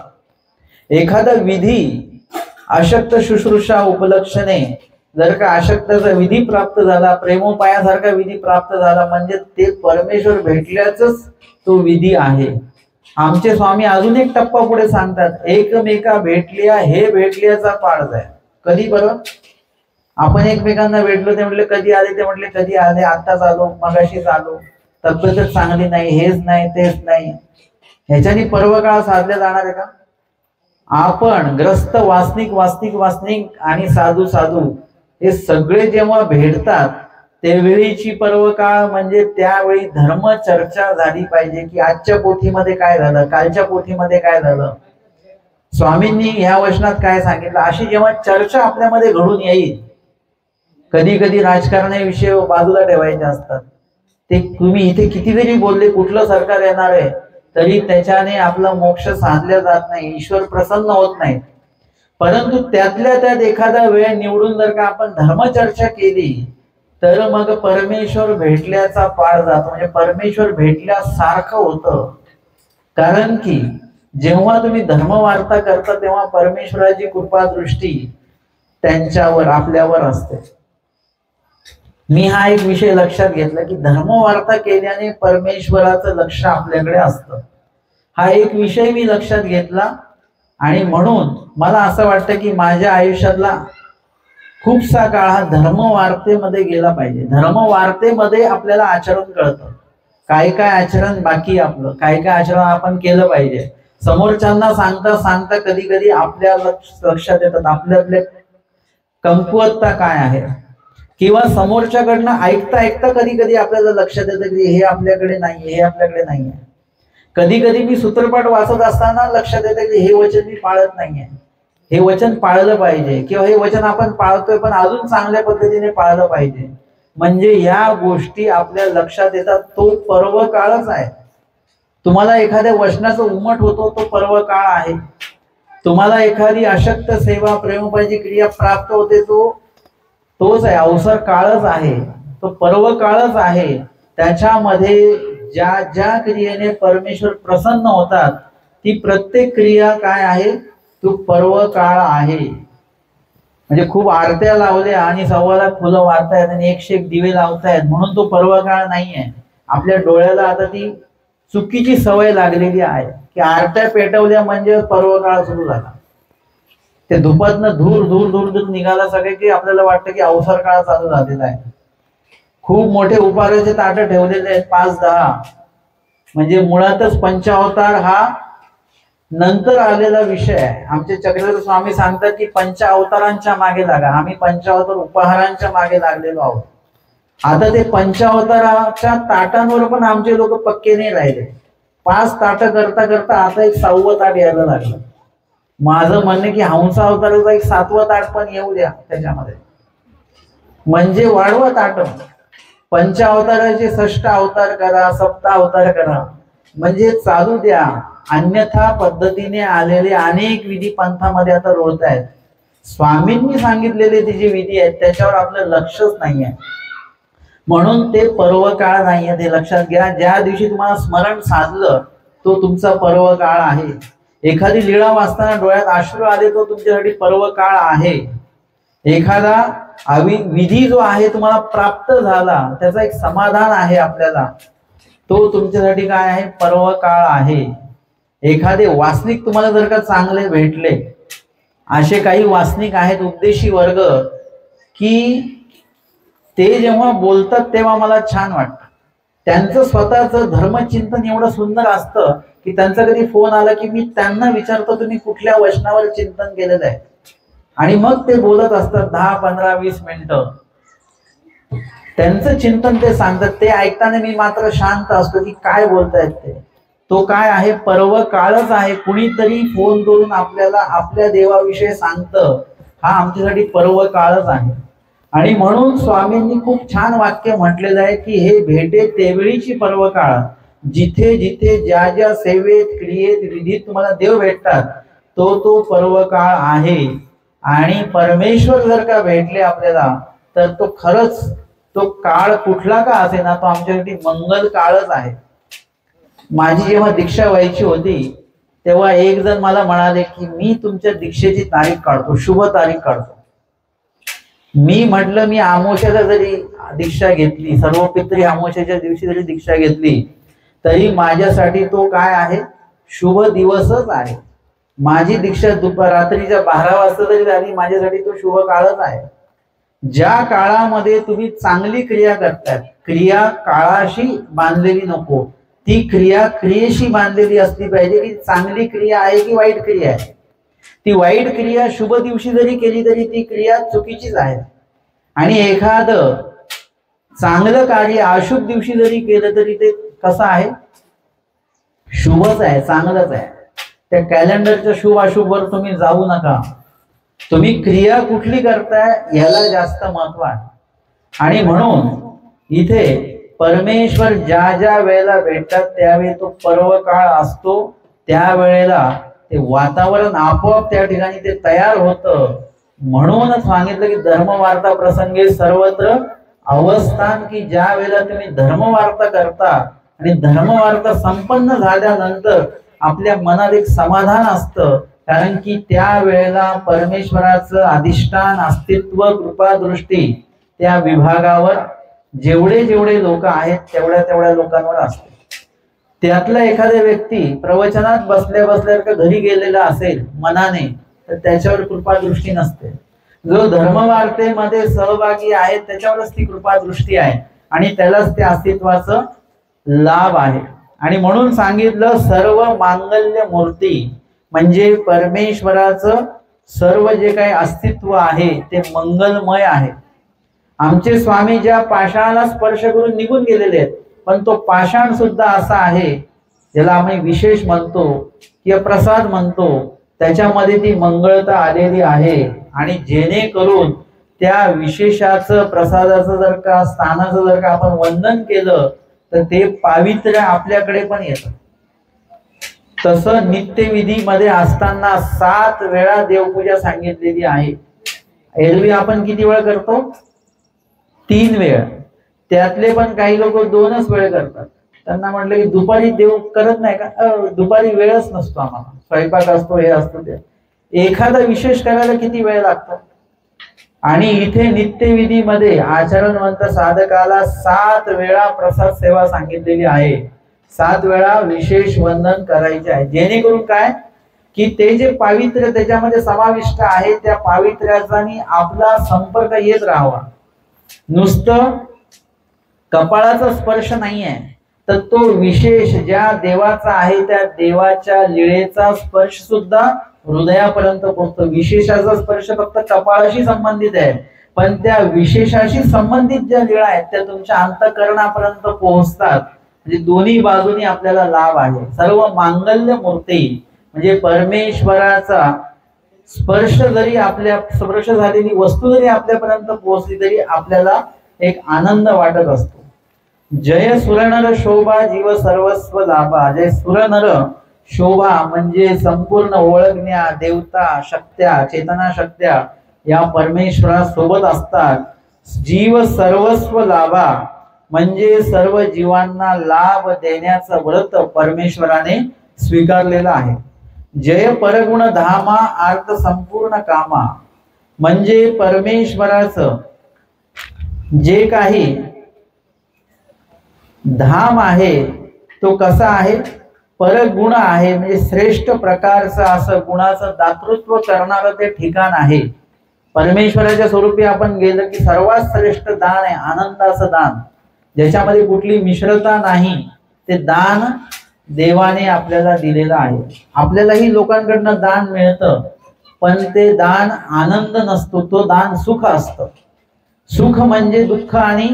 एखादा विधी अशक्त शुश्रूषा उपलक्षणे जर का अशक्ताचा विधी प्राप्त झाला, प्रेमोपायासारखा विधी प्राप्त झाला, म्हणजे ते परमेश्वर भेटल्याच तो विधी आहे. आमचे स्वामी अजून एक टप्पा पुढे सांगतात, एकमेका भेटल्या हे भेटल्याचा पाळज आहे. कधी बरं? आपण एकमेकांना भेटलो, ते म्हटले कधी आले, ते म्हटले कधी आले, आत्ताच आलो, मगाशीच आलो, तब्येतच चांगली नाही, हेच नाही तेच नाही. ह्याच्यानी पर्व काळ साधल्या जाणार आहे का? आपण ग्रस्त वासनिक वासनिक वासनिक आणि साधू साधू हे सगळे जेव्हा भेटतात त्यावेळीची पर्व काळ म्हणजे त्यावेळी धर्म चर्चा झाली पाहिजे की आजच्या पोथीमध्ये काय झालं, कालच्या पोथीमध्ये काय झालं, स्वामींनी ह्या वचनात काय सांगितलं, अशी जेव्हा चर्चा आपल्यामध्ये घडून येईल. कधी कधी राजकारणाचे विषय बाजूला ठेवायचे असतात. ते तुम्ही इथे किती जरी बोलले, कुठलं सरकार येणार आहे तरी त्याच्याने आपला मोक्ष साधला जात नाही, ईश्वर प्रसन्न होत नाही. परंतु त्यातल्या त्यात एखादा वेळ निवडून जर का आपण धर्मचर्चा केली तर मग परमेश्वर भेटल्याचा पाळ जातो, म्हणजे परमेश्वर भेटल्यासारखं होतं. कारण की जेव्हा तुम्ही धर्मवार्ता करता तेव्हा परमेश्वराची कृपा दृष्टी त्यांच्यावर आपल्यावर असते. मी हा एक विषय लक्षात घेतला की धर्मवार्ता केल्याने परमेश्वराचं लक्ष आपल्याकडे असतं. हा एक विषय मी लक्षात घेतला आणि म्हणून मला असं वाटतं की माझ्या आयुष्यातला खूपसा काळ हा धर्मवार्तेमध्ये गेला पाहिजे. धर्मवार्तेमध्ये आपल्याला आचरण कळतं, काय काय आचरण बाकी आपलं, काय काय आचरण आपण केलं पाहिजे. समोरच्यांना सांगता सांगता कधी कधी आपल्या लक्षात येतात आपल्यातले कमकुवतता काय आहे, किंवा समोरच्याकडनं ऐकता ऐकता कधी कधी आपल्याला लक्षात येतं की हे आपल्याकडे नाही, हे आपल्याकडे नाहीये. कधी कधी मी सूत्रपाठ वाचत असताना लक्षात येतं की हे वचन मी पाळत नाहीये, हे वचन पाळलं पाहिजे, किंवा हे वचन आपण पाळतोय पण अजून चांगल्या पद्धतीने पाळलं पाहिजे. म्हणजे या गोष्टी आपल्या लक्षात येतात. तो पर्व काळच आहे. तुम्हाला एखाद्या वचनाचं उमट होतो तो पर्व काळ आहे. तुम्हाला एखादी अशक्त सेवा प्रेमोपायची क्रिया प्राप्त होते तोच आहे, अवसर काळच आहे, तो पर्व काळच आहे. त्याच्यामध्ये ज्या ज्या क्रियेने परमेश्वर प्रसन्न होतात ती प्रत्येक क्रिया काय आहे, तो पर्व काळ आहे. म्हणजे खूप आरत्या लावल्या आणि 1.25 फुलं वाढतायत आणि 101 दिवे लावतायत म्हणून तो पर्व काळ नाहीये. आपल्या डोळ्याला आता ती चुकीची सवय लागलेली आहे की आरत्या पेटवल्या म्हणजे पर्व काळ सुरू झाला. ते धुपातनं धूर धूर धूर धूर निघाला सगळे की आपल्याला वाटतं की अवसर काळ चालू झालेला आहे. खूप मोठे उपाराचे ताट ठेवलेले आहेत 5-10, म्हणजे मुळातच पंचावतार हा नंतर आलेला विषय आहे. आमचे चक्रधर स्वामी सांगतात की पंचावतारांच्या मागे लागा. आम्ही पंचावतार उपहारांच्या मागे लागलेलो आहोत. आता ते पंचावताराच्या ताटांवर पण आमचे लोक पक्के नाही राहिले. 5 ताट करता करता आता एक 6वं ताट यायला लागलं. माझं म्हणणं की हंसावताराचा एक 7वं ताट पण येऊ द्या त्याच्यामध्ये, म्हणजे वाढवा ताट. पंचावताराचे 6 अवतार करा, 7 अवतार करा, म्हणजे चालू द्या. अन्यथा पद्धतीने आलेले अनेक विधी पंथामध्ये आता रोळत आहेत. स्वामींनी सांगितलेले ते जे विधी आहेत त्याच्यावर आपलं लक्षच नाहीये. म्हणून ते पर्व काळ नाहीये, ते लक्षात घ्या. ज्या दिवशी तुम्हाला स्मरण साधलं तो तुमचा पर्व काळ आहे. एखादी लीळा वाचताना डोळ्यात अश्रू आले तो तुमच्यासाठी पर्व काळ आहे. एखादा विधी जो आहे तुम्हाला प्राप्त झाला त्याचा एक समाधान आहे आपल्याला, तो तुमच्यासाठी काय आहे, पर्व काळ आहे. एखादे वासनिक तुम्हाला जर का चांगले भेटले, असे काही वासनिक आहेत उपदेशी वर्ग की ते जेव्हा बोलतात तेव्हा मला छान वाटतं. त्यांचं स्वतःचं धर्मचिंतन एवढं सुंदर असतं की त्यांचा कधी फोन आला की मी त्यांना विचारतो तुम्ही कुठल्या वचनावर चिंतन केलेलं आहे, आणि मग ते बोलत असतात 10, 15, 20 मिनिटं त्यांचं चिंतन ते सांगतात. ते ऐकताना मी मात्र शांत असतो की काय बोलतायत ते. तो काय आहे, पर्व काळच आहे. कुणीतरी फोन करून आपल्याला आपल्या देवाविषयी सांगतं, हा आमच्यासाठी पर्व काळच आहे. आणि म्हणून स्वामींनी खूप छान वाक्य म्हटलेलं आहे की हे भेटे तेवेळीची पर्व काळ. जिथे जिथे ज्या ज्या सेवेत क्रियेत विधीत तुम्हाला देव भेटतात तो पर्व काळ आहे. आणि परमेश्वर जर का भेटले आपल्याला तर तो खरंच तो काळ कुठला का असे ना तो आमच्यासाठी मंगल काळच आहे. माझी जेव्हा दीक्षा व्हायची होती तेव्हा एक जण मला म्हणाले की मी तुमच्या दीक्षेची तारीख काढतो, शुभ तारीख काढतो. मी म्हटलं मी आमोशाला जरी दीक्षा घेतली, सर्व पित्री आमोशाच्या दिवशी जरी दीक्षा घेतली तरी माझ्यासाठी तो काय आहे, शुभ दिवसच आहे. माझी दीक्षा रात्रीच्या 12 वाजता जरी झाली माझ्यासाठी तो शुभ काळच आहे. ज्या काळामध्ये तुम्ही चांगली क्रिया करताय, क्रिया काळाशी बांधलेली नको, ती क्रिया क्रियेशी बांधलेली असली पाहिजे की चांगली क्रिया आहे की वाईट क्रिया आहे. ती वाईट क्रिया शुभ दिवशी जरी केली तरी ती क्रिया चुकीचीच आहे. आणि एखादं चांगलं कार्य अशुभ दिवशी जरी केलं तरी ते कसं आहे, शुभच आहे, चांगलंच आहे. त्या कॅलेंडरच्या शुभ अशुभ वर तुम्ही जाऊ नका. तुम्ही क्रिया कुठली करताय याला जास्त महत्व आहे. आणि म्हणून इथे परमेश्वर ज्या ज्या वेळेला भेटतात त्यावेळी तो पर्व काळ असतो, त्यावेळेला ते वातावरण आपोआप त्या ठिकाणी ते तयार होतं. म्हणूनच सांगितलं की धर्मवार्ता प्रसंगे सर्वत्र अवस्थान, की ज्या वेळेला तुम्ही धर्मवार्ता करता आणि धर्मवार्ता संपन्न झाल्यानंतर आपल्या मनात एक समाधान असतं, कारण की त्या वेळेला परमेश्वराचं अधिष्ठान, अस्तित्व, कृपा दृष्टी त्या विभागावर जेवढे जेवढे लोक आहेत तेवढ्या तेवढ्या लोकांवर असते. त्यातला एखादा व्यक्ती प्रवचनात बसल्या बसल्या घरी गेलेला असेल मनाने, तर त्याच्यावर कृपा दृष्टी नसते. जो धर्मवार्तेमध्ये सहभागी आहे त्याच्यावरच ती कृपा दृष्टी आहे आणि त्यालाच त्या अस्तित्वाचं लाभ आहे. आणि म्हणून सांगितलं सर्व मांगल्य मूर्ती, म्हणजे परमेश्वराचं सर्व जे काही अस्तित्व आहे ते मंगलमय आहे. आमचे स्वामी ज्या पाषाणाला स्पर्श करून निघून गेलेले आहेत, पण तो पाषाण सुद्धा असा आहे ज्याला आम्ही विशेष म्हणतो किंवा प्रसाद म्हणतो, त्याच्यामध्ये ती मंगळता आलेली आहे. आणि जेणेकरून त्या विशेषाचं, प्रसादाचं जर का, स्थानाचं जर का आपण वंदन केलं तर ते पावित्र्य आपल्याकडे पण येतं. तसं नित्यविधीमध्ये असताना 7 वेळा देवपूजा सांगितलेली आहे. एरवी आपण किती वेळ करतो? 3 वेळ. त्यातले पण काही लोक 2च वेळ करतात. त्यांना म्हटलं की दुपारी देव करत नाही का? दुपारी वेळच नसतो आम्हाला, स्वयंपाक असतो, हे असतो ते. एखादा विशेष करायला किती वेळ लागतो? आणि इथे नित्यविधीमध्ये आचरणवंत साधकाला 7 वेळा प्रसाद सेवा सांगितलेली आहे. 7 वेळा विशेष वंदन करायचे आहे. जेणेकरून काय की ते जे पावित्र्य त्याच्यामध्ये समाविष्ट आहे त्या पावित्र्याचा आपला संपर्क येत राहावा. नुसतं कपाळाचा स्पर्श नाहीये, तर तो विशेष ज्या देवाचा आहे त्या देवाच्या लीळेचा स्पर्श सुद्धा हृदयापर्यंत पोहोचतो. विशेषाचा स्पर्श फक्त कपाळाशी संबंधित आहे, पण त्या विशेषाशी संबंधित ज्या लीळा आहेत त्या तुमच्या अंतःकरणापर्यंत पोहोचतात. म्हणजे दोन्ही बाजूनी आपल्याला लाभ आहे. सर्व मांगल्य मूर्ती म्हणजे परमेश्वराचा स्पर्श जरी, आपल्या स्पर्श झालेली वस्तू जरी आपल्यापर्यंत पोहोचली तरी आपल्याला एक आनंद वाटत असतो. जय सुरनर शोभा जीव सर्वस्व लाभा. जय सुरनर शोभा म्हणजे संपूर्ण ओळखण्या, देवता शक्त्या, चेतना शक्त्या या परमेश्वरा सोबत असतात. जीव सर्वस्व लाभा म्हणजे सर्व जीवांना लाभ देण्याचं व्रत परमेश्वराने स्वीकारलेलं आहे. जय परगुण धामा अर्थ संपूर्ण कामा म्हणजे परमेश्वराचं जे काही धाम आहे तो कसा आहे? परगुण आहे, म्हणजे श्रेष्ठ प्रकारचं असं गुणाचं दातृत्व करणारं ते ठिकाण आहे. परमेश्वराच्या स्वरूपी आपण गेलं की सर्वात श्रेष्ठ दान आहे आनंदाचं दान, ज्याच्यामध्ये कुठली मिश्रता नाही. ते दान देवाने आपल्याला दिलेलं आहे. आपल्यालाही लोकांकडनं दान मिळतं, पण ते दान आनंद नसतो, तो दान सुख असतं. सुख म्हणजे दुःख आणि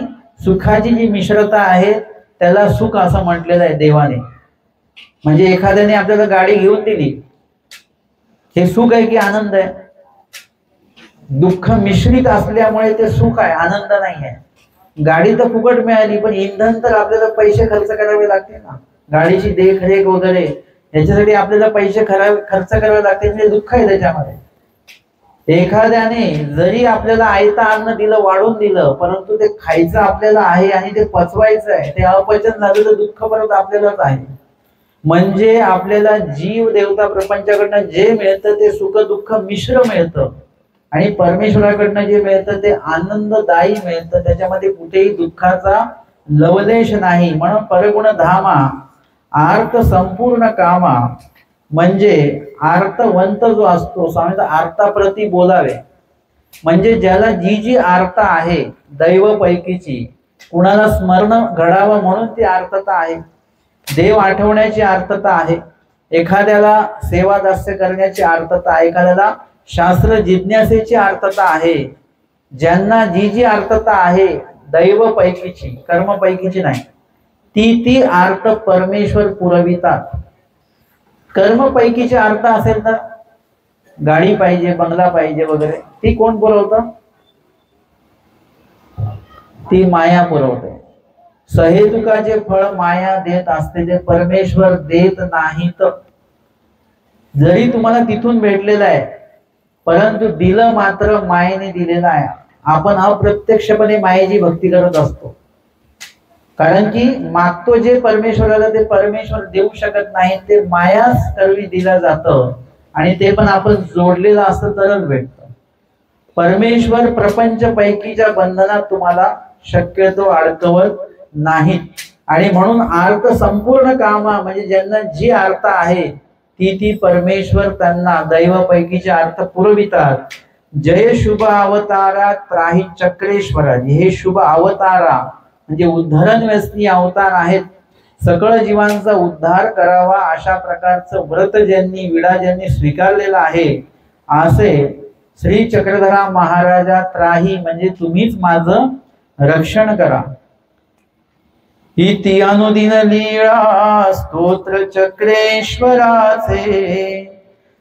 सुखाची जी मिश्रता आहे त्याला सुख असं म्हटलेलं आहे देवाने. म्हणजे एखाद्याने आपल्याला गाडी घेऊन दिली, हे सुख आहे की आनंद आहे? दुःख मिश्रित असल्यामुळे ते सुख आहे, आनंद नाही आहे. गाडी तर फुकट मिळाली, पण इंधन तर आपल्याला पैसे खर्च करावे लागते ना. गाडीची देखरेख वगैरे याच्यासाठी आपल्याला पैसे खर्च करावे लागते, म्हणजे दुःख आहे त्याच्यामध्ये. एखाद्याने जरी आपल्याला आयतं अन्न दिलं, वाढून दिलं, परंतु ते खायचं आपल्याला आहे आणि ते पचवायचं आहे, ते अपचन झालेलं दुःख परत आपल्यालाच आहे. म्हणजे आपल्याला जीव देवता प्रपंचाकडनं जे मिळतं ते सुख दुःख मिश्र मिळतं आणि परमेश्वराकडनं जे मिळतं ते आनंददायी मिळतं. त्याच्यामध्ये कुठेही दुःखाचा लवलेश नाही. म्हणून परगुण धामा आर्त संपूर्ण कामा म्हणजे आर्तवंत जो असतो, स्वामी आर्ताप्रती बोलावे. म्हणजे ज्याला जी जी आर्ता आहे दैव पैकीची, कुणाला स्मरण घडावं म्हणून ती आर्तता आहे, देव आठवण्याची आर्तता आहे, एखाद्याला सेवा दास्य करण्याची आर्तता आहे, एखाद्याला शास्त्र जिज्ञासेची आर्तता आहे. ज्यांना जी जी आर्तता आहे दैव पैकीची, कर्म पैकीची नाही, ती आर्त परमेश्वर पुरवितात. कर्म पैकीची आर्त असेल तर गाडी पाहिजे, बंगला पाहिजे वगैरे, ती कोण पुरवतं? ती माया पुरवते. सहेतुकाचे फळ माया देत असते, ते परमेश्वर देत नाहीत. जरी तुम्हाला तिथून भेटलेलं आहे, परंतु दिलं मात्र मायेने दिलेलं आहे. आपण अप्रत्यक्षपणे मायेची भक्ती करत असतो, कारण की मागतो जे परमेश्वराला ते परमेश्वर देऊ शकत नाही, ते मायाच करवी दिलं जातं, आणि ते पण आपण जोडलेलं असतं तरच भेटतं. परमेश्वर प्रपंच पैकीच्या बंधनात तुम्हाला शक्यतो अडकवत नाहीत. आणि म्हणून आर्त संपूर्ण कामा, म्हणजे ज्यांना जी आर्त आहे ती परमेश्वर त्यांना दैव पैकीचे अर्थ पुरवितात. जय शुभ अवतारा त्राही चक्रेश्वरा. हे शुभ अवतारा म्हणजे उद्धरण व्यसनी अवतार आहेत. सकळ जीवांचा उद्धार करावा अशा प्रकारचं व्रत ज्यांनी, विडा ज्यांनी स्वीकारलेला आहे, असे श्री चक्रधरा महाराजा त्राही म्हणजे तुम्हीच माझं रक्षण करा. इति अनुदिन लीळा स्तोत्र चक्रेश्वराचे,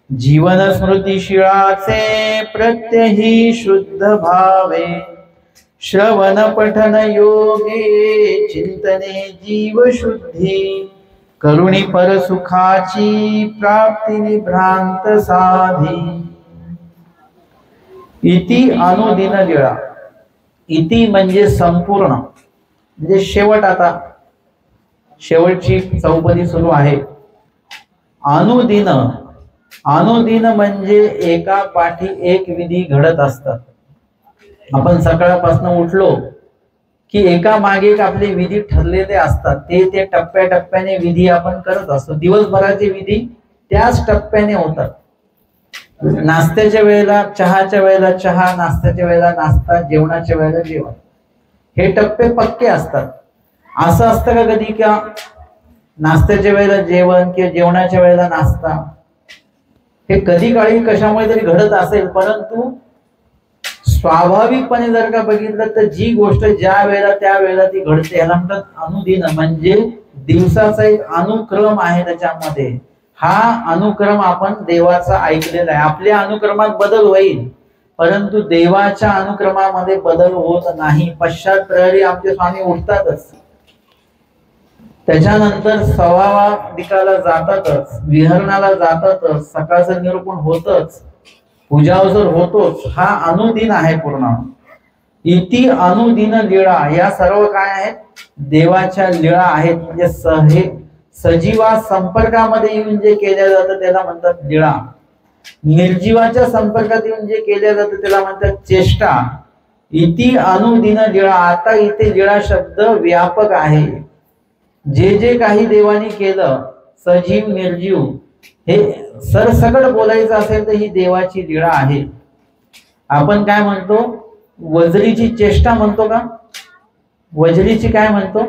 जीवन स्मृती शिळाचे प्रत्यही शुद्ध भावे. श्रवण पठन योगे चिंतने जीव शुद्धी, करुणी परसुखाची प्राप्ती विभ्रांत साधी. इति अनुदिन लीळा. इति म्हणजे संपूर्ण, म्हणजे शेवट. आता शेवटची चौपदी सुरू आहे. अनुदिन, अनुदिन म्हणजे एका पाठी एक विधी घडत असतात. आपण सकाळपासून उठलो की एका मागे एक आपले विधी ठरलेले असतात, ते टप्प्याटप्प्याने विधी आपण करत असतो. दिवसभराचे विधी त्याच टप्प्याने होतात. नाश्त्याच्या वेळेला, चहाच्या वेळेला चहा, नाश्त्याच्या वेळेला नाश्ता, जेवणाच्या वेळेला जेवण, हे टप्पे पक्के असतात. असं असतं का कधी का नाश्त्याच्या वेळेला जेवण किंवा जेवणाच्या वेळेला नाश्ता, हे कधी काळी कशामुळे तरी घडत असेल, परंतु स्वाभाविकपणे जर का बघितलं तर जी गोष्ट ज्या वेळेला त्या वेळेला ती घडते, याला म्हणतात अनुदिन. म्हणजे दिवसाचा एक अनुक्रम आहे त्याच्यामध्ये. हा अनुक्रम आपण देवाचा ऐकलेला आहे. आपल्या अनुक्रमात बदल होईल, परंतु देवाच्या अनुक्रमामध्ये बदल होत नाही. पश्चात प्रहरी आमचे स्वामी उठतातच, त्याच्यानंतर सवावा दिकाला जातातच, विहरणाला जातातच, सकाळचं निरूपण होतच, पूजावसर होतोच. हा अनुदिन आहे पूर्ण. इति अनुदिन लीळा. या सर्व काय आहेत? देवाच्या लीळा आहेत. म्हणजे सजीवा संपर्कामध्ये येऊन जे केल्या जातं त्याला म्हणतात लीळा. निर्जीवाच्या संपर्कात येऊन जे केल्या जातं त्याला म्हणतात चेष्टा. इति अनुदिन लीळा. आता इथे लीळा शब्द व्यापक आहे. जे जे काही देवाने केलं, सजीव निर्जीव, हे सरसकट बोलायचं असेल तर ही देवाची लीळा आहे. आपण काय म्हणतो? वजरीची चेष्टा म्हणतो का? वजरीची काय म्हणतो?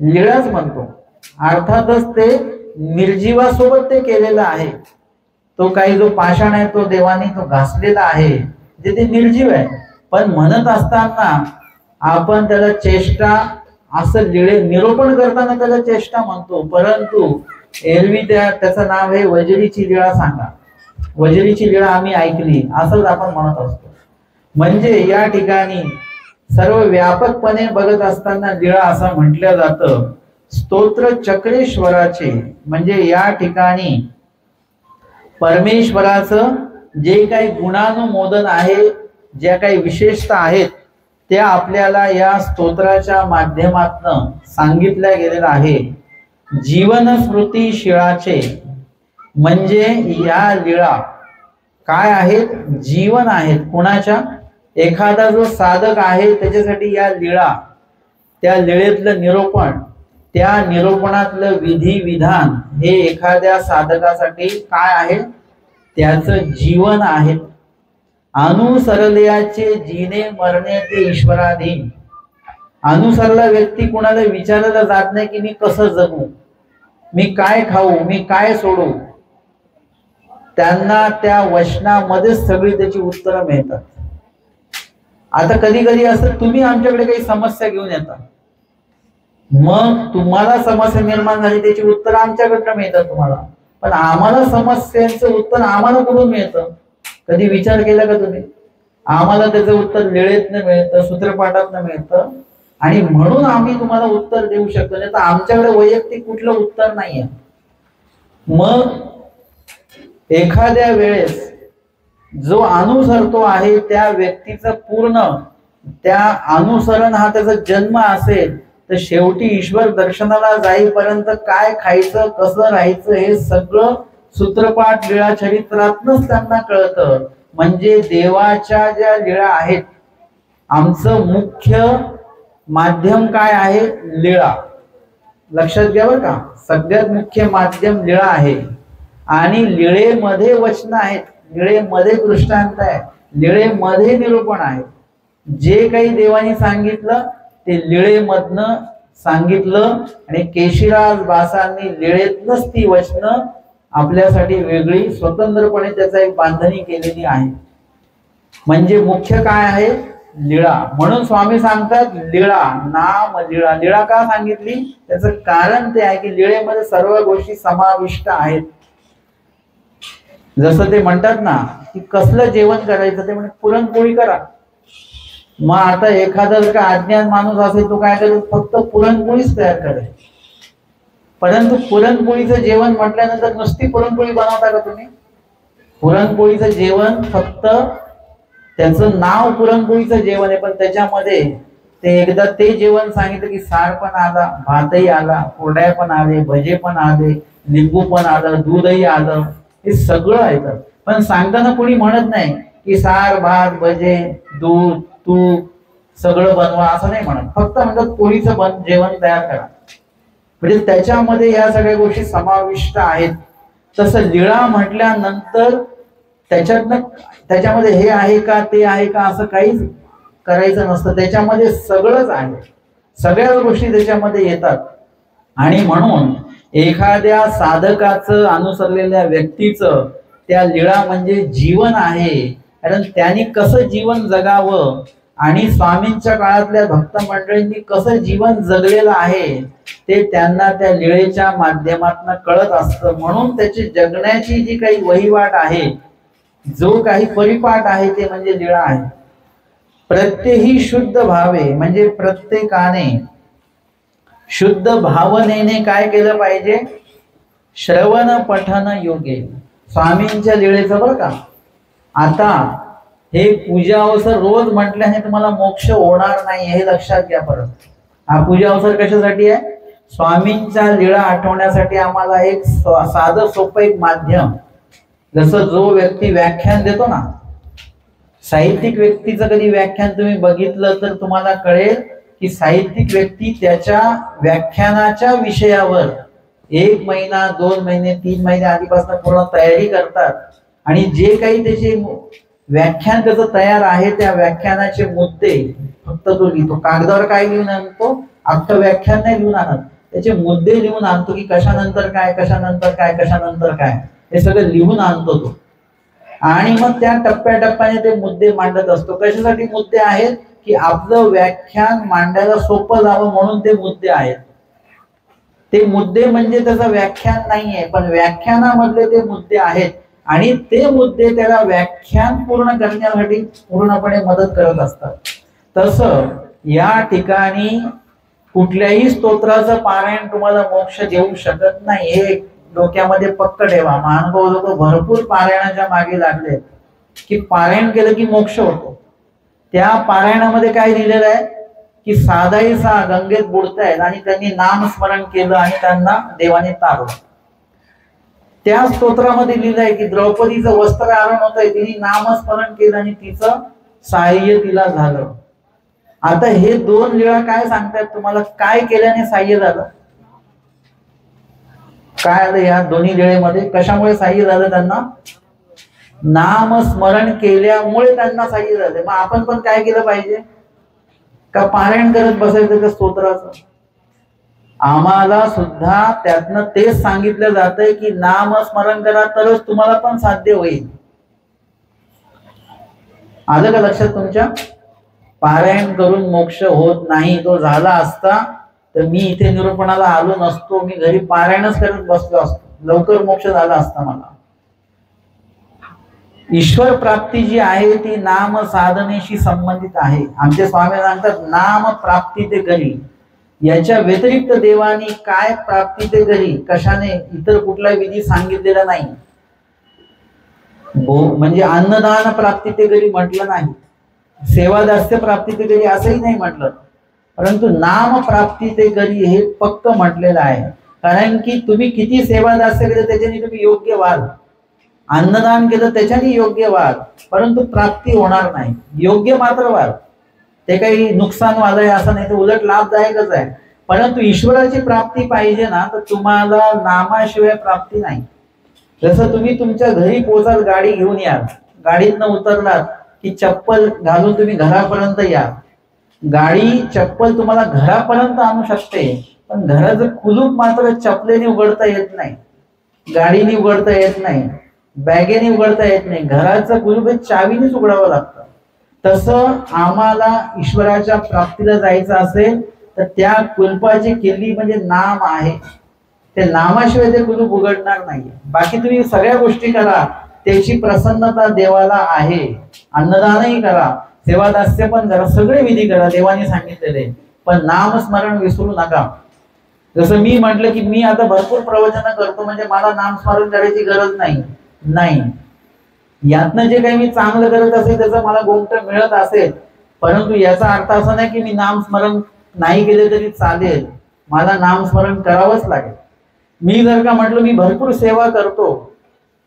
लीळाच म्हणतो. अर्थातच ते निर्जीवासोबत ते केलेलं आहे. तो काही जो पाषाण आहे तो देवाने तो घासलेला आहे, जे ते निर्जीव आहे. पण म्हणत असताना आपण त्याला चेष्टा असं निरूपण करताना त्याला चेष्टा म्हणतो, परंतु एरवी त्याचं नाव आहे वजरीची लीळा. सांगा, वजरीची लीळा आम्ही ऐकली, असंच आपण म्हणत असतो. म्हणजे या ठिकाणी सर्व व्यापकपणे बघत असताना लीळा असं म्हटलं जातं. स्तोत्र चक्रेश्वराचे म्हणजे या ठिकाणी परमेश्वराचं जे काही गुणानुमोदन आहे, ज्या काही विशेषता आहेत, त्या आपल्याला या स्तोत्राच्या माध्यमातून सांगितल्या गेलेल्या आहे. जीवन स्मृती शिळाचे म्हणजे या लीळा काय आहेत? जीवन आहेत. कुणाच्या? एखादा जो साधक आहे त्याच्यासाठी या लीळा, त्या लीळेतलं निरूपण, त्या निरूपणातलं विधी विधान हे एखाद्या साधकासाठी काय आहे? त्याचं जीवन आहे. अनुसरल्याचे जीने मरणे ते ईश्वराधीन. अनुसरला व्यक्ती कुणाला विचारायला जात नाही की मी कसं जगू, मी काय खाऊ, मी काय सोडू. त्यांना त्या वचनामध्येच सगळी त्याची उत्तरं मिळतात. आता कधी कधी असं तुम्ही आमच्याकडे काही समस्या घेऊन येता, मग तुम्हाला समस्या निर्माण झाली त्याची उत्तर आमच्याकडनं मिळतात तुम्हाला, पण आम्हाला समस्यांचं उत्तर आम्हाला कुठून मिळतं कधी विचार केला का तुम्ही? आम्हाला त्याचं उत्तर लीळेतनं मिळतं, सूत्रपाठातनं मिळतं, आणि म्हणून आम्ही तुम्हाला उत्तर देऊ शकतो. नाही तर आमच्याकडे वैयक्तिक कुठलं उत्तर नाहीये. मग एखाद्या वेळेस जो अनुसरतो आहे त्या व्यक्तीचं पूर्ण त्या अनुसरण हा त्याचा जन्म असेल, तर शेवटी ईश्वर दर्शनाला जाईपर्यंत काय खायचं, कसं राहायचं हे सगळं सूत्रपाठ लीळा चरित्रातनच त्यांना कळतं. म्हणजे देवाच्या ज्या लीळा आहेत, आमचं मुख्य माध्यम काय आहे? लीळा. लक्षात घ्या बरं का, सगळ्यात मुख्य माध्यम लीळा आहे. आणि लीळेमध्ये वचन आहेत, लीळेमध्ये दृष्टांत आहे, लीळेमध्ये निरूपण आहे. जे काही देवाने सांगितलं ते लीळेमधनं सांगितलं, आणि केशिराज भासांनी लीळेतनच ती वचनं आपल्यासाठी वेगळी स्वतंत्रपणे त्याचा एक बांधणी केलेली आहे. म्हणजे मुख्य काय आहे? लीळा. म्हणून स्वामी सांगतात लीळा, नाम लीळा. लीळा का सांगितली? त्याचं कारण ते आहे की लीळेमध्ये सर्व गोष्टी समाविष्ट आहेत. जसं ते म्हणतात ना की कसलं जेवण करायचं, ते म्हणजे पुरणपोळी करा. मग आता एखादा जर का अज्ञान माणूस असेल तो काय करेल? फक्त पुरणपोळीच तयार करेल. परंतु पुरणपोळीचं जेवण म्हटल्यानंतर नुसती पुरणपोळी बनवता का तुम्ही? पुरणपोळीचं जेवण फक्त त्याचं नाव पुरणपोळीचं जेवण आहे, पण त्याच्यामध्ये ते एकदा ते जेवण सांगितलं की सार पण आला, भातही आला, कोरड्या पण आले, भजे पण आले, लिंबू पण आलं, दूधही आलं, हे सगळं आहे. पण सांगताना कोणी म्हणत नाही की सार, भात, भजे, दूध, तूप सगळं बनवा असं नाही म्हणत. फक्त म्हणतात पोळीचं जेवण तयार करा. म्हणजे त्याच्यामध्ये या सगळ्या गोष्टी समाविष्ट आहेत. तसं लीळा म्हटल्यानंतर त्याच्यामध्ये हे आहे का ते आहे का असं काहीच करायचं नसतं. त्याच्यामध्ये सगळंच आहे, सगळ्या गोष्टी त्याच्यामध्ये येतात. आणि म्हणून एखाद्या साधकाचं, अनुसरलेल्या व्यक्तीचं त्या लीळा म्हणजे जीवन आहे. कारण त्यांनी कसं जीवन जगावं आणि स्वामींच्या काळातल्या भक्त मंडळींनी कसं जीवन जगलेलं आहे ते त्यांना त्या लीळेच्या माध्यमातून कळत असतं. म्हणून त्याची जगण्याची जी काही वहिवाट आहे, जो काही परिपाठ आहे ते म्हणजे लीळा आहे. प्रत्येही शुद्ध भावे म्हणजे प्रत्येकाने शुद्ध भावनेने काय केलं पाहिजे? श्रवण पठन योगे. स्वामींच्या लीळेचं बरं का, आता हे पूजा अवसर रोज म्हटल्याने तुम्हाला मोक्ष होणार नाही हे लक्षात घ्या. परत हा पूजा अवसर कशासाठी आहे? स्वामींच्या लीळा आठवण्यासाठी. आम्हाला एक साधं सोपं एक माध्यम, जसं जो व्यक्ती व्याख्यान देतो ना, साहित्यिक व्यक्तीचं कधी व्याख्यान तुम्ही बघितलं तर तुम्हाला कळेल की साहित्यिक व्यक्ती त्याच्या व्याख्यानाच्या विषयावर 1 महिना, 2 महिने, 3 महिने आधीपासून पूर्ण तयारी करतात. आणि जे काही त्याचे व्याख्यान त्याचं तयार आहे त्या व्याख्यानाचे मुद्दे फक्त तो लिहितो. कागदावर काय लिहून आणतो? अख्खं व्याख्यान नाही लिहून आणत, त्याचे मुद्दे लिहून आणतो की कशानंतर काय, कशानंतर काय, कशानंतर काय, हे सगळं लिहून आणतो तो. आणि मग त्या टप्प्याटप्प्याने ते मुद्दे मांडत असतो. कशासाठी मुद्दे आहेत? की आपलं व्याख्यान मांडायला सोपं जावं म्हणून ते मुद्दे आहेत. ते मुद्दे म्हणजे त्याचं व्याख्यान नाहीये, पण व्याख्यानामधले ते मुद्दे आहेत. आणि ते मुद्दे त्याला व्याख्यान पूर्ण करण्यासाठी पूर्णपणे मदत करत असतात. तसं या ठिकाणी कुठल्याही स्तोत्राचं पारायण तुम्हाला मोक्ष देऊ शकत नाही, हे डोक्यामध्ये पक्क ठेवा. महानुभाव लोक भरपूर पारायणाच्या मागे लागले की पारायण केलं की मोक्ष होतो. त्या पारायणामध्ये काय लिहिलेलं आहे की साधाईसा गंगेत बुडतायत आणि त्यांनी नामस्मरण केलं आणि त्यांना देवाने तारलं. त्या स्तोत्रामध्ये लिहिलंय की द्रौपदीचं वस्त्र हरण होतंय, तिने नामस्मरण केलं आणि तिचं साह्य तिला झालं. आता हे 2 लीळा काय सांगतायत तुम्हाला? काय केल्याने साह्य झालं? काय आलं या दोन्ही लीळेमध्ये? कशामुळे साह्य झालं त्यांना? नामस्मरण केल्यामुळे त्यांना सांगितलं जाते. मग आपण पण काय केलं पाहिजे? का पारायण करत बसायचं त्या स्तोत्राचं? आम्हाला सुद्धा त्यातनं तेच सांगितलं जातंय की नामस्मरण करा तरच तुम्हाला पण साध्य होईल. आलं का लक्षात तुमच्या? पारायण करून मोक्ष होत नाही. तो झाला असता तर मी इथे निरूपणाला आलो नसतो, मी घरी पारायणच करत बसलो असतो, लवकर मोक्ष झाला असता मला. ईश्वर प्राप्ती जी आहे ती नाम साधनेशी संबंधित आहे. आमचे स्वामी सांगतात नाम प्राप्ती ते करी. याच्या व्यतिरिक्त देवानी काय प्राप्ती ते करी, कशाने, इतर कुठला विधी सांगितलेला नाही. म्हणजे अन्नदान प्राप्ती ते करी म्हटलं नाही, सेवादास्य प्राप्ती ते करी असंही नाही म्हटलं, परंतु नाम प्राप्ती ते करी हे पक्क म्हटलेलं आहे. कारण की तुम्ही किती सेवादास्य केलं त्याच्याने तुम्ही योग्य व्हाल, अन्नदान केलं त्याच्याने योग्य व्हाल, परंतु प्राप्ती होणार नाही. योग्य मात्र व्हाल, ते काही नुकसान वालंय असं नाही, ते उलट लाभदायकच आहे. परंतु ईश्वराची प्राप्ती पाहिजे ना, तर तुम्हाला नामाशिवाय प्राप्ती नाही. जसं तुम्ही तुमच्या घरी पोचाल, गाडी घेऊन याल, गाडीतनं उतरलात की चप्पल घालून तुम्ही घरापर्यंत या. गाडी चप्पल तुम्हाला घरापर्यंत आणू शकते, पण घराचं कुलूप मात्र चपलेने उघडता येत नाही, गाडीने उघडता येत नाही, बॅगेने उघडता येत नाही. घराचं कुलूप चावीनेच उघडावं लागतं. तसं आम्हाला ईश्वराच्या प्राप्तीला जायचं असेल तर त्या कुलपाची किल्ली म्हणजे नाम आहे. ते नामाशिवाय ते कुलूप उघडणार नाही. बाकी तुम्ही सगळ्या गोष्टी करा, त्याची प्रसन्नता देवाला आहे. अन्नदानही करा, सेवादास्य पण करा, सगळे विधी करा देवाने सांगितलेले, पण नामस्मरण विसरू नका. जसं मी म्हटलं की मी आता भरपूर प्रवचन करतो म्हणजे मला नामस्मरण करायची गरज नाही. यातनं जे काही मी चांगलं करत असेल त्याचं मला गोमट मिळत असेल, परंतु याचा अर्थ असा नाही की मी नामस्मरण नाही केले तरी चालेल, मला नामस्मरण करावंच लागेल. मी जर का म्हटलं मी भरपूर सेवा करतो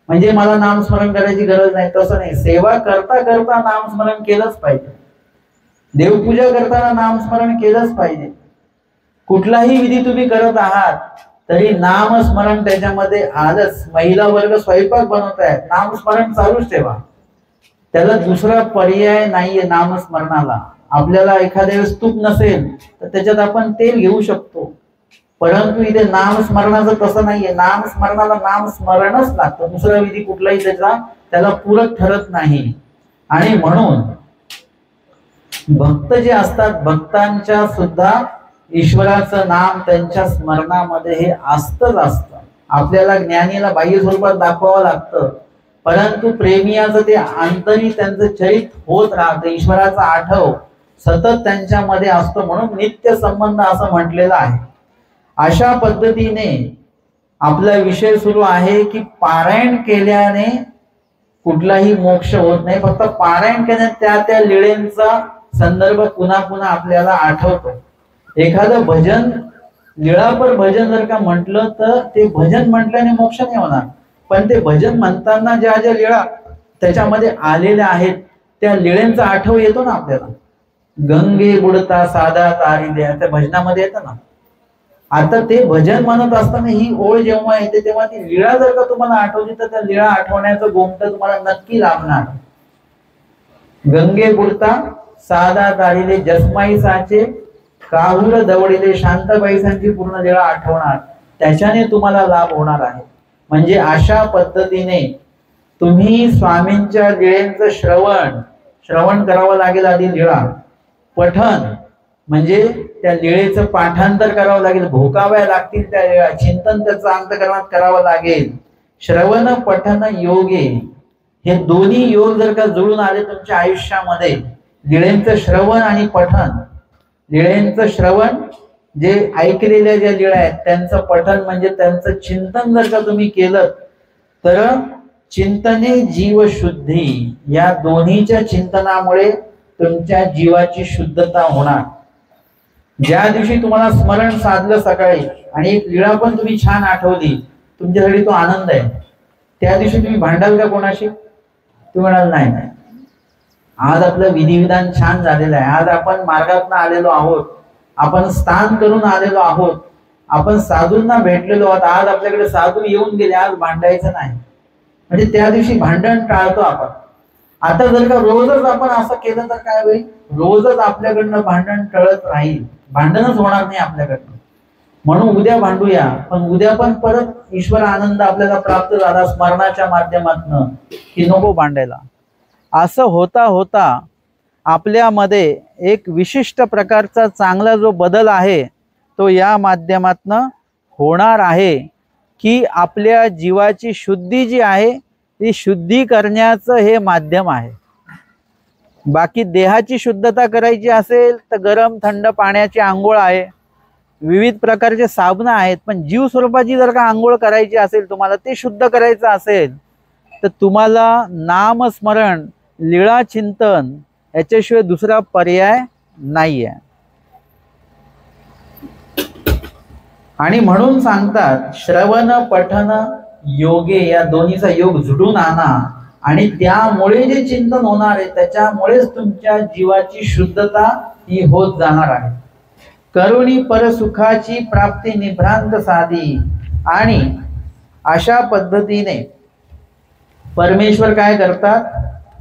म्हणजे मला नामस्मरण करायची गरज नाही, तसं नाही. सेवा करता करता नामस्मरण केलंच पाहिजे, देवपूजा करताना नामस्मरण केलंच पाहिजे. कुठलाही विधी तुम्ही करत आहात तरी नामस्मरण त्याच्यामध्ये आलंच. महिला वर्ग स्वयंपाक बनवताय, नामस्मरण चालूच ठेवा, त्याला दुसरा पर्याय नाहीये नामस्मरणाला. आपल्याला एखाद्या वेळेस तूप नसेल तर त्याच्यात आपण तेल घेऊ शकतो, परंतु इथे नामस्मरणाचं तसं नाहीये. नामस्मरणाला नामस्मरणच लागतं, दुसरा विधी कुठलाही त्याला पूरक ठरत नाही. आणि म्हणून भक्त जे असतात, भक्तांच्या सुद्धा ईश्वराचं नाम त्यांच्या स्मरणामध्ये हे असतच असतं. आपल्याला ज्ञानीला बाह्य स्वरूपात दाखवावं लागतं, परंतु प्रेमियाचं ते आंतरी त्यांचं चरित होत राहतं. ईश्वराचा आठव सतत त्यांच्यामध्ये असतो, म्हणून नित्य संबंध असं म्हटलेलं आहे. अशा पद्धतीने आपला विषय सुरू आहे की पारायण केल्याने कुठलाही मोक्ष होत नाही, फक्त पारायण केल्याने त्या लीळेंचा संदर्भ पुन्हा पुन्हा आपल्याला आठवतो. एखादं भजन, लीळापर भजन जर का म्हटलं तर ते भजन म्हटल्याने मोक्ष नाही होणार, पण ते भजन म्हणताना ज्या ज्या लीळा त्याच्यामध्ये आलेल्या आहेत त्या लीळेंचा आठव येतो ना आपल्याला. गंगे बुडता साधा तारिल्या त्या भजनामध्ये येतं ना. आता ते भजन म्हणत असताना ही ओळ जेव्हा येते तेव्हा ती लीळा जर का तुम्हाला आठवली तर त्या लीळा आठवण्याचं गोमट तुम्हाला नक्की लाभणार. गंगे बुडता साधा तारिले जसमाई साचे काहुर दवडिले शांताबाईसांची पूर्ण लीळा आठवणार, त्याच्याने तुम्हाला लाभ होणार आहे. म्हणजे अशा पद्धतीने तुम्ही स्वामींच्या लीळेंचं श्रवण करावं लागेल. आधी लीळा पठन म्हणजे त्या लीळेचं पाठांतर करावं लागेल, भोकाव्या लागतील त्या लीळा, चिंतन त्याचं अंतःकरणात करावं लागेल. श्रवण पठन योगे हे दोन्ही योग जर का जुळून आले तुमच्या आयुष्यामध्ये, लीळेंचं श्रवण आणि पठन, लीळेंचं श्रवण जे ऐकलेल्या ज्या लीळा आहेत त्यांचं पठन म्हणजे त्यांचं चिंतन जर का तुम्ही केलं तर चिंतने जीव शुद्धी, या दोन्हीच्या चिंतनामुळे तुमच्या जीवाची शुद्धता होणार. ज्या दिवशी तुम्हाला स्मरण साधलं सकाळी आणि एक लीळा पण तुम्ही छान आठवली, तुमच्यासाठी तो आनंद आहे. त्या दिवशी तुम्ही भांडाल का कोणाशी? तुम्ही म्हणाल नाही, आज आपलं विधिविधान छान झालेलं आहे, आज आपण मार्गातून आलेलो आहोत, आपण स्थान करून आलेलो आहोत, आपण साधूंना भेटलेलो आहोत, आज आपल्याकडे साधू येऊन गेले, आज भांडायचं नाही. म्हणजे त्या दिवशी भांडण टाळतो आपण. आता जर का रोजच आपण असं केलं तर काय होईल, रोजच आपल्याकडनं भांडण टळत राहील, भांडणच होणार नाही आपल्याकडनं. म्हणून उद्या भांडूया, पण उद्या पण परत ईश्वर आनंद आपल्याला प्राप्त झाला स्मरणाच्या माध्यमातून, की नको भांडायला. असं होता होता आपल्यामध्ये एक विशिष्ट प्रकारचा चांगला जो बदल आहे तो या माध्यमातून होणार आहे, की आपल्या जीवाची शुद्धी जी आहे ती शुद्धी करण्याचं हे माध्यम आहे. बाकी देहाची शुद्धता करायची असेल तर गरम थंड पाण्याची आंघोळ आहे, विविध प्रकारचे साबण आहेत, पण जीव स्वरूपाची जर का आंघोळ करायची असेल, तुम्हाला ते शुद्ध करायचं असेल तर तुम्हाला नामस्मरण, लीळा चिंतन याच्याशिवाय दुसरा पर्याय नाही आहे. आणि म्हणून सांगतात श्रवण पठन योगे, या दोन्हीचा योग जुडून आणा आणि त्यामुळे जे चिंतन होणार आहे त्याच्यामुळेच तुमच्या जीवाची शुद्धता ही होत जाणार आहे. करुणी परसुखाची प्राप्ती निभ्रांत साधी. आणि अशा पद्धतीने परमेश्वर काय करतात,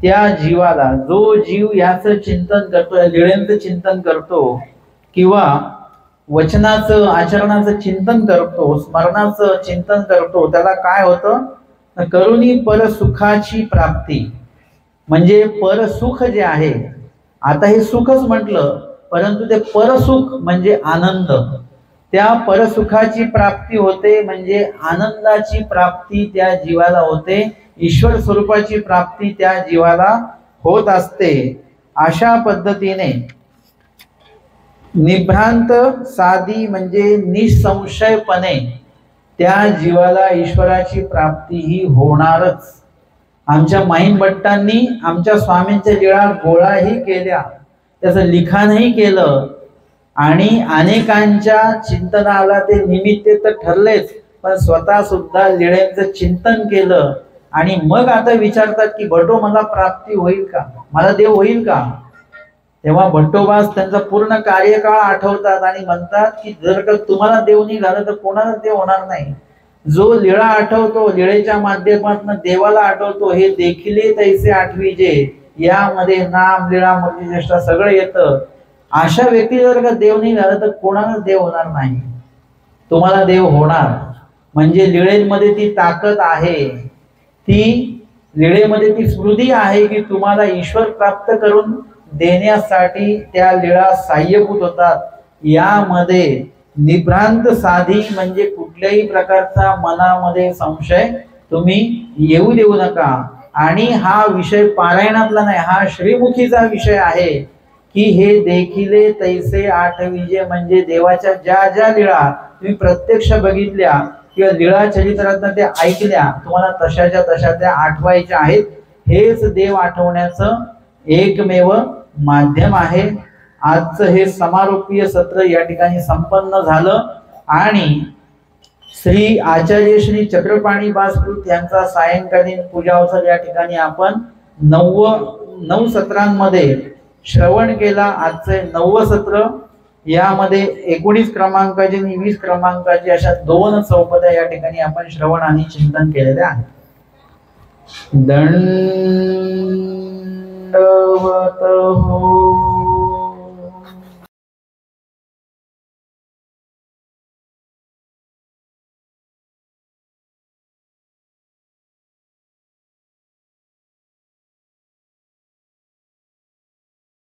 त्या जीवाला, जो जीव याचं चिंतन करतो, लीळेचं चिंतन करतो किंवा वचनाचं आचरणाचं चिंतन करतो, स्मरणाचं चिंतन करतो, त्याला काय होतं, करुणी परसुखाची प्राप्ती. म्हणजे परसुख जे आहे, आता हे सुखच म्हटलं परंतु ते परसुख म्हणजे आनंद, त्या परसुखाची प्राप्ती होते, म्हणजे आनंदाची प्राप्ती त्या जीवाला होते, ईश्वर स्वरूपाची प्राप्ती त्या जीवाला होत असते. अशा पद्धतीने निभ्रांत साधी म्हणजे निसंशयपणे त्या जीवाला ईश्वराची प्राप्ती ही होणारच. आमच्या माहीम भट्टांनी आमच्या स्वामींच्या लीळा गोळाही केल्या, त्याचं लिखाणही केलं आणि अनेकांच्या चिंतनाला ते निमित्त तर ठरलेच, पण स्वतः सुद्धा लीळेचं चिंतन केलं. आणि मग आता विचारतात की भट्टो मला प्राप्ती होईल का, मला देव होईल का. तेव्हा भट्टोबास त्यांचा पूर्ण कार्यकाळ आठवतात आणि म्हणतात की जर का तुम्हाला देव नाही झालं तर कोणाला देव होणार नाही. जो लीळा आठवतो, लीळेच्या माध्यमातून देवाला आठवतो, हे देखील तैसे आठवीजे, यामध्ये नाम लीळा मूर्तिचेष्टा सगळं येतं. अशा व्यक्ती जर का देव नाही झाला तर कोणाला देव होणार नाही. तुम्हाला देव होणार. म्हणजे लीळेमध्ये ती ताकद आहे, ती लीळेमध्ये ती स्मृती आहे की तुम्हाला ईश्वर प्राप्त करून देण्यासाठी त्या लीळा सहाय्यभूत होतात. यामध्ये निभ्रांत साधी म्हणजे कुठल्याही प्रकारचा मनामध्ये संशय तुम्ही येऊ देऊ नका. आणि हा विषय पारायणातला नाही, हा श्रीमुखीचा विषय आहे की हे देखिले तैसे आठविजे, म्हणजे देवाच्या ज्या ज्या लीळा तुम्ही प्रत्यक्ष बघितल्या किंवा लीळा चरित्रातनं त्या ऐकल्या, तुम्हाला तशाच्या तशा त्या आठवायच्या आहेत. हेच देव आठवण्याचं एकमेव माध्यम आहे. आजचं हे समारोपीय सत्र या ठिकाणी संपन्न झालं आणि श्री आचार्य श्री चक्रपाणी बासकृत यांचा सायंकालीन पूजावसर या ठिकाणी आपण 9 सत्रांमध्ये श्रवण केला. आजचे 9वं सत्र, यामध्ये 19 क्रमांकाची आणि 20 क्रमांकाची अशा 2 चौपद्या या ठिकाणी आपण श्रवण आणि चिंतन केलेले आहे. दंडवत